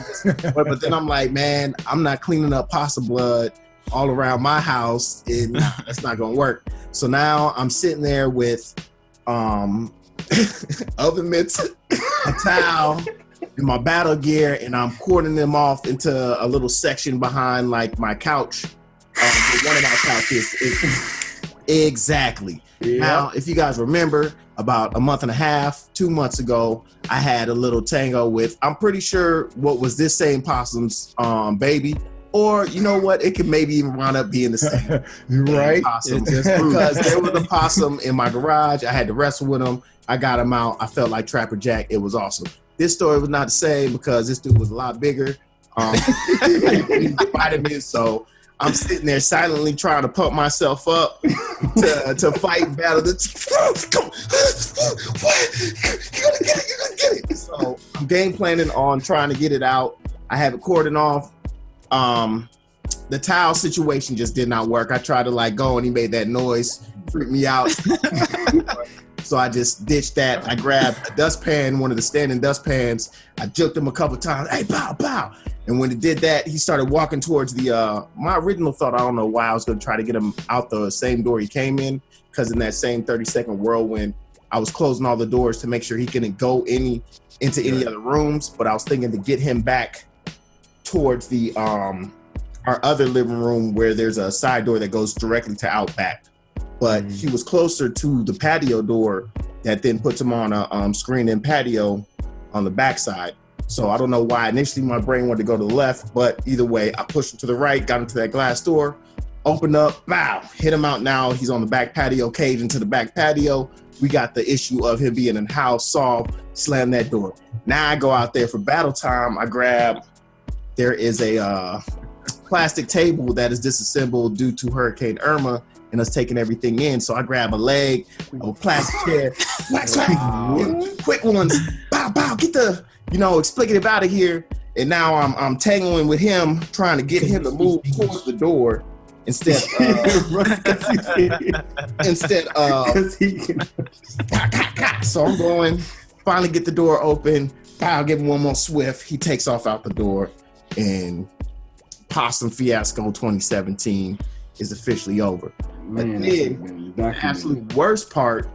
But then I'm like, man, I'm not cleaning up possum blood all around my house, and that's not gonna work. So now I'm sitting there with oven mitts, a towel, and my battle gear, and I'm cordoning them off into a little section behind like my couch. One of my couches. Exactly. Yep. Now, if you guys remember, about a month and a half, 2 months ago, I had a little tango with, I'm pretty sure, what was this same possum's baby. Or you know what? It could maybe even wind up being the same. Right. Possum. Because there was a possum in my garage. I had to wrestle with him. I got him out. I felt like Trapper Jack. It was awesome. This story was not the same because this dude was a lot bigger. He fighting me, so I'm sitting there silently trying to pump myself up to fight and battle. You're gonna get it. So I'm game planning on trying to get it out. I have it cordoned off. The towel situation just did not work. I tried to go, and he made that noise, freaked me out. So I just ditched that. I grabbed a dustpan, one of the standing dustpans. I juked him a couple times. Hey, pow, pow. And when it did that, he started walking towards my original thought, I don't know why I was going to try to get him out the same door he came in, because in that same 30-second whirlwind, I was closing all the doors to make sure he couldn't go into any other rooms. But I was thinking to get him back towards the our other living room, where there's a side door that goes directly to out back. But he was closer to the patio door that then puts him on a screened-in patio on the backside. So I don't know why initially my brain wanted to go to the left, but either way, I pushed him to the right, got into that glass door, opened up, bow, hit him out. Now he's on the back patio, caged into the back patio. We got the issue of him being in the house solved, slam that door. Now I go out there for battle time. There is a plastic table that is disassembled due to Hurricane Irma and us taking everything in. So I grab a leg, a plastic chair, quick ones, bow, bow, get the, explicative out of here. And now I'm tangling with him, trying to get him to move towards the door instead of, so I'm going, finally get the door open, pow, give him one more swift. He takes off out the door, and Possum Fiasco 2017 is officially over. Man, but then the absolute worst part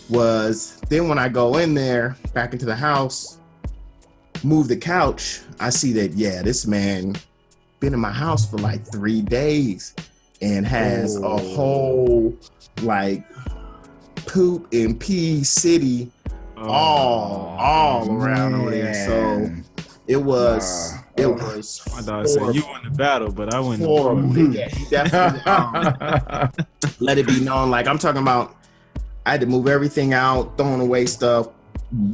was then when I go in there, back into the house, move the couch, I see that, this man been in my house for 3 days and has a whole poop and pee city all around over there. So it was my dog said you won the battle, but I wouldn't. Horrible. Yeah, he definitely let it be known. I'm talking about, I had to move everything out, throwing away stuff,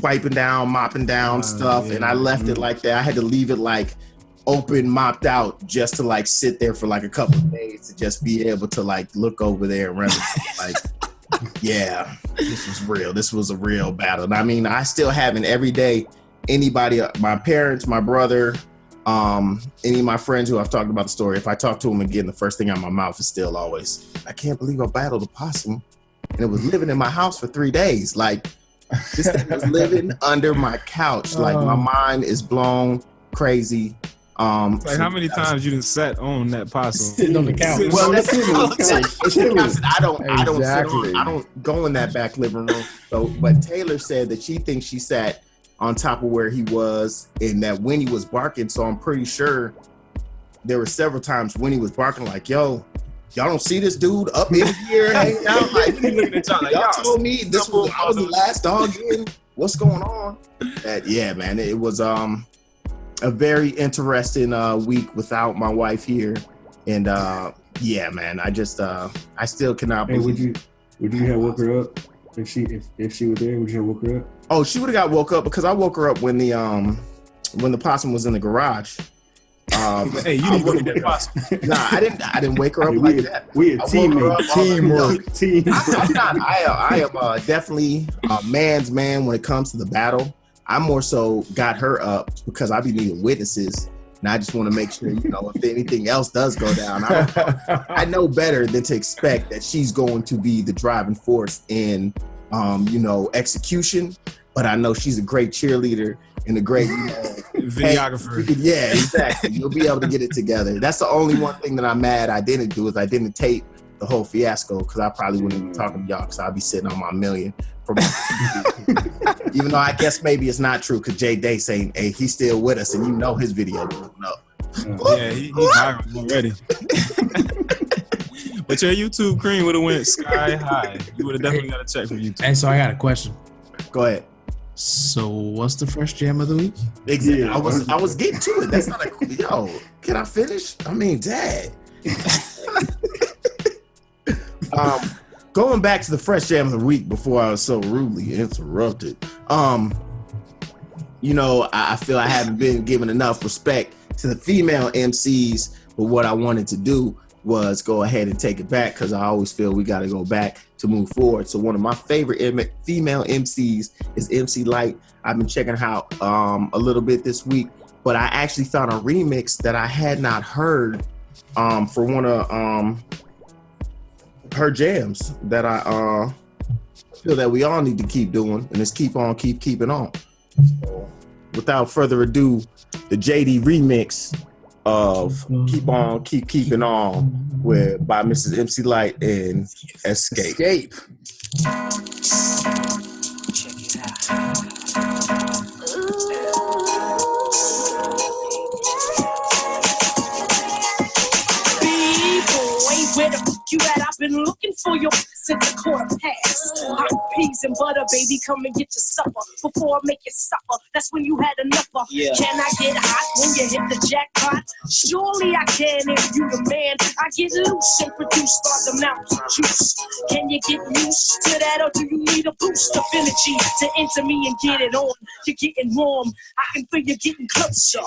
wiping down, mopping down stuff, and I left it like that. I had to leave it open, mopped out, just to sit there for a couple of days to just be able to look over there and remember yeah, this was real. This was a real battle. And I mean, I still haven't every day. Anybody, my parents, my brother, any of my friends who I've talked about the story, if I talk to them again, the first thing out of my mouth is still always, I can't believe I battled a possum and it was living in my house for 3 days. This thing was living under my couch. My mind is blown crazy. Like how many times you done sat on that possum? Sitting on the couch. Well, that's I don't Exactly. I don't go in that back living room. So, but Taylor said that she thinks she sat on top of where he was, and that Winnie was barking. So I'm pretty sure there were several times Winnie was barking like, "Yo, y'all don't see this dude up in here hanging out?" Like, looking at y'all like, y'all y'all told me this was I was the last dog in. What's going on? Yeah, man, it was a very interesting week without my wife here, and yeah, man, I still cannot Hey, believe. would you have woke her up if she was there? Would you have woke her up? Oh, she would have got woke up because I woke her up when the possum was in the garage. Hey, you didn't look at that possum. Nah, I didn't wake her up Hey, like we that. We a I woke her teammate. up, Teamwork. Team. I am definitely a man's man when it comes to the battle. I more so got her up because I be needing witnesses, and I just want to make sure, if anything else does go down, I know better than to expect that she's going to be the driving force in, execution. But I know she's a great cheerleader and a great, Videographer. yeah, exactly. You'll be able to get it together. That's the only one thing that I'm mad I didn't do is I didn't tape the whole fiasco because I probably wouldn't be talking to y'all because I'd be sitting on my million. Even though I guess maybe it's not true because Jay Day saying, "Hey, he's still with us," and his video blew up. Yeah, he's viral already. But your YouTube cream would have went sky high. You would have definitely got a check from YouTube. And so I got a question. Go ahead. So what's the fresh jam of the week? Exactly. Yeah. I was getting to it. That's not can I finish? I mean, Dad. Going back to the fresh jam of the week before I was so rudely interrupted. I feel I haven't been given enough respect to the female MCs, but what I wanted to do was go ahead and take it back because I always feel we got to go back to move forward. So one of my favorite female MCs is MC Light. I've been checking her out a little bit this week, but I actually found a remix that I had not heard for one of her jams that I feel that we all need to keep doing, and it's keep keeping on. So, without further ado, the JD remix of Keep Keeping On by Mrs. MC Light and Escape. Where the fuck you at? I've been looking for you since the quarter past. Hot peas and butter, baby, come and get your supper before I make you suffer. That's when you had enough of. Yeah. Can I get hot when you hit the jackpot? Surely I can if you the man. I get loose and produce by the mountain juice. Can you get used to that, or do you need a boost of energy to enter me and get it on? You're getting warm. I can feel you getting closer.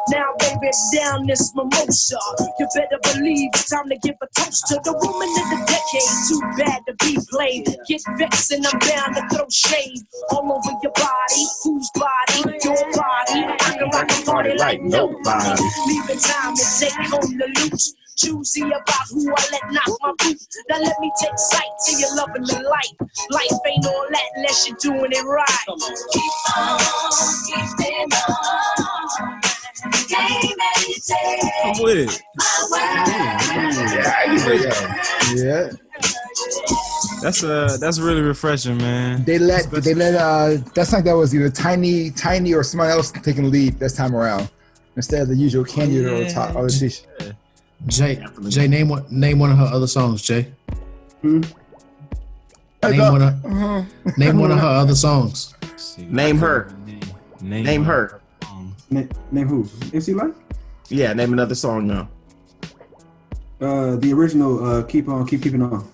Now, baby, down this mimosa. You better believe it's time to give a toast to the woman of the decade. Too bad to be played. Get vexed and I'm bound to throw shade all over your body. Whose body? Your body. I can rock a party like nobody. Leaving time to take home the loot. Choosy about who I let knock my boot. Now let me take sight till you're loving the light. Life ain't all that unless you're doing it right. Keep on, keeping on. I'm with it. Yeah. That's really refreshing, man. They let that's like that was either Tiny or someone else taking the lead this time around instead of the usual Candy or top other dish. Jay, name one of her other songs, Jay. Name one of her other songs. Name her. Name her. Name who? MC Light? Yeah, name another song now. The original Keep Keeping On.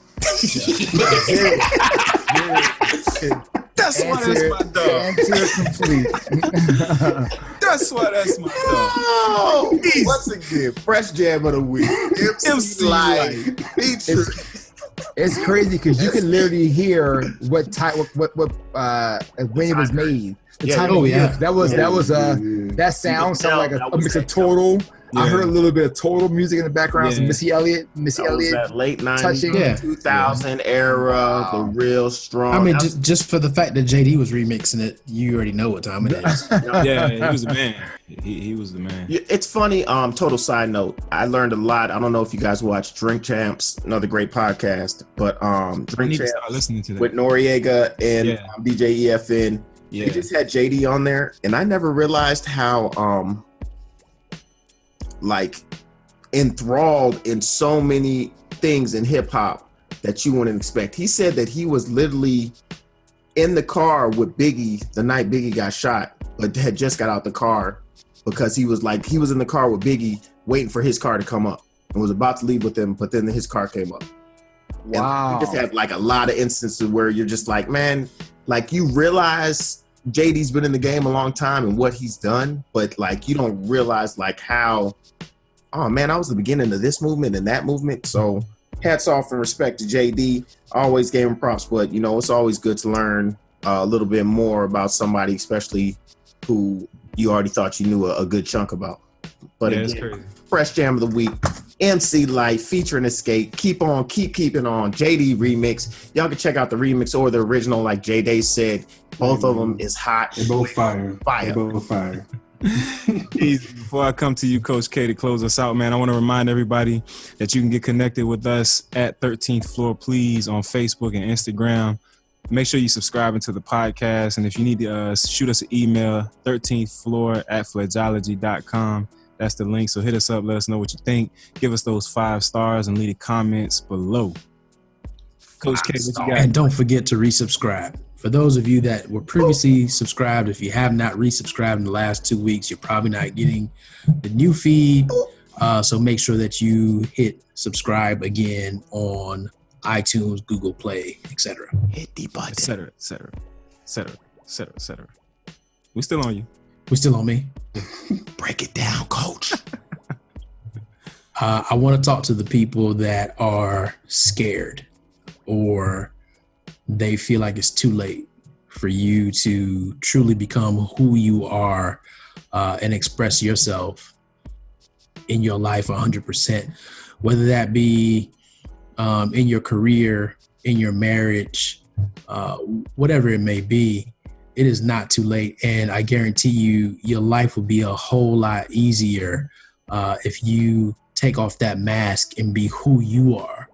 That's why that's my dog. Answer complete. That's why that's my dog. Oh, once again, fresh jam of the week. MC Light. It's crazy because you can literally hear when it was made. The Yeah, time oh, of yeah. year. That was that sound sounded like that a was mix of that Total. I Yeah. heard a little bit of Total music in the background. Some Yeah. Missy Elliott. That was that late 90s, touching. Yeah. 2000 era, the real strong. I mean, That was- just for the fact that JD was remixing it, you already know what time it is. Yeah, he was the man. He was the man. Yeah, it's funny. Total side note. I learned a lot. I don't know if you guys watch Drink Champs, another great podcast. But I Drink need to Champs start listening to that. with Noriega and Yeah. DJ EFN. Yeah. They just had JD on there, and I never realized how like enthralled in so many things in hip hop that you wouldn't expect. He said that he was literally in the car with Biggie the night Biggie got shot, but had just got out the car because he was in the car with Biggie waiting for his car to come up and was about to leave with him, but then his car came up. Wow. And we just have like a lot of instances where you're just like, man, like you realize JD's been in the game a long time and what he's done, but like you don't realize like how, oh man, I was the beginning of this movement and that movement. So hats off and respect to JD. Always gave him props, but you know, it's always good to learn a little bit more about somebody, especially who you already thought you knew a good chunk about. But Yeah, it's again, crazy. fresh jam of the week, MC Life featuring Escape. Keep keeping on. JD remix. Y'all can check out the remix or the original. Like J Day said, both of them is hot. They both fire. Fire. They both fire. Easy. Before I come to you, Coach K, to close us out, man, I want to remind everybody that you can get connected with us at 13th Floor Please on Facebook and Instagram. Make sure you subscribe to the podcast. And if you need to shoot us an email, 13thfloor@fledgeology.com. That's the link. So hit us up. Let us know what you think. Give us those 5 stars and leave the comments below. Coach K, what you got? And don't forget to resubscribe. For those of you that were previously subscribed, if you have not resubscribed in the last 2 weeks, you're probably not getting the new feed. So make sure that you hit subscribe again on iTunes, Google Play, etc. Hit the button. Et cetera, et cetera, et cetera, et cetera, et cetera. We still on you. We still on me. Break it down, Coach. I want to talk to the people that are scared or they feel like it's too late for you to truly become who you are and express yourself in your life 100%, whether that be in your career, in your marriage, whatever it may be. It is not too late. And I guarantee you, your life will be a whole lot easier if you take off that mask and be who you are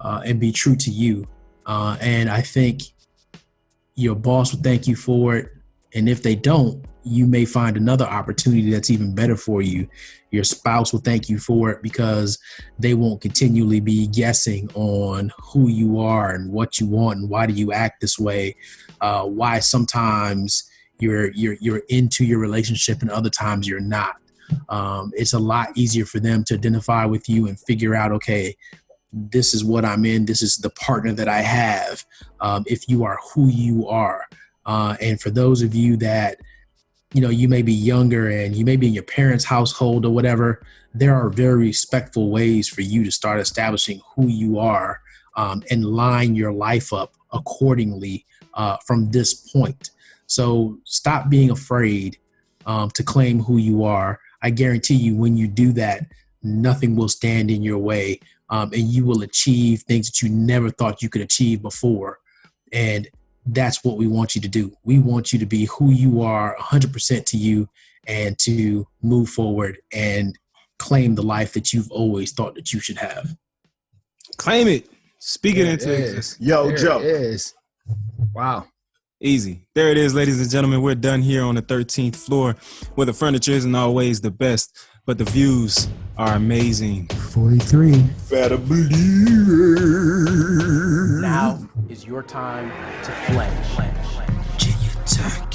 and be true to you. And I think your boss will thank you for it. And if they don't, you may find another opportunity that's even better for you. Your spouse will thank you for it because they won't continually be guessing on who you are and what you want and why do you act this way. Why sometimes you're into your relationship and other times you're not. It's a lot easier for them to identify with you and figure out, okay, this is what I'm in. This is the partner that I have. If you are who you are. And for those of you that, you know, you may be younger and you may be in your parents' household or whatever, there are very respectful ways for you to start establishing who you are and line your life up accordingly from this point. So stop being afraid to claim who you are. I guarantee you when you do that, nothing will stand in your way and you will achieve things that you never thought you could achieve before. And that's what we want you to do. We want you to be who you are 100% to you and to move forward and claim the life that you've always thought that you should have. Claim it. Speak it There into it existence. is. Yo, There Joe. it is. Wow. Easy. There it is, ladies and gentlemen. We're done here on the 13th floor where the furniture isn't always the best, but the views are amazing. 43. Better believe it. Now is your time to flange. Virginia Tech.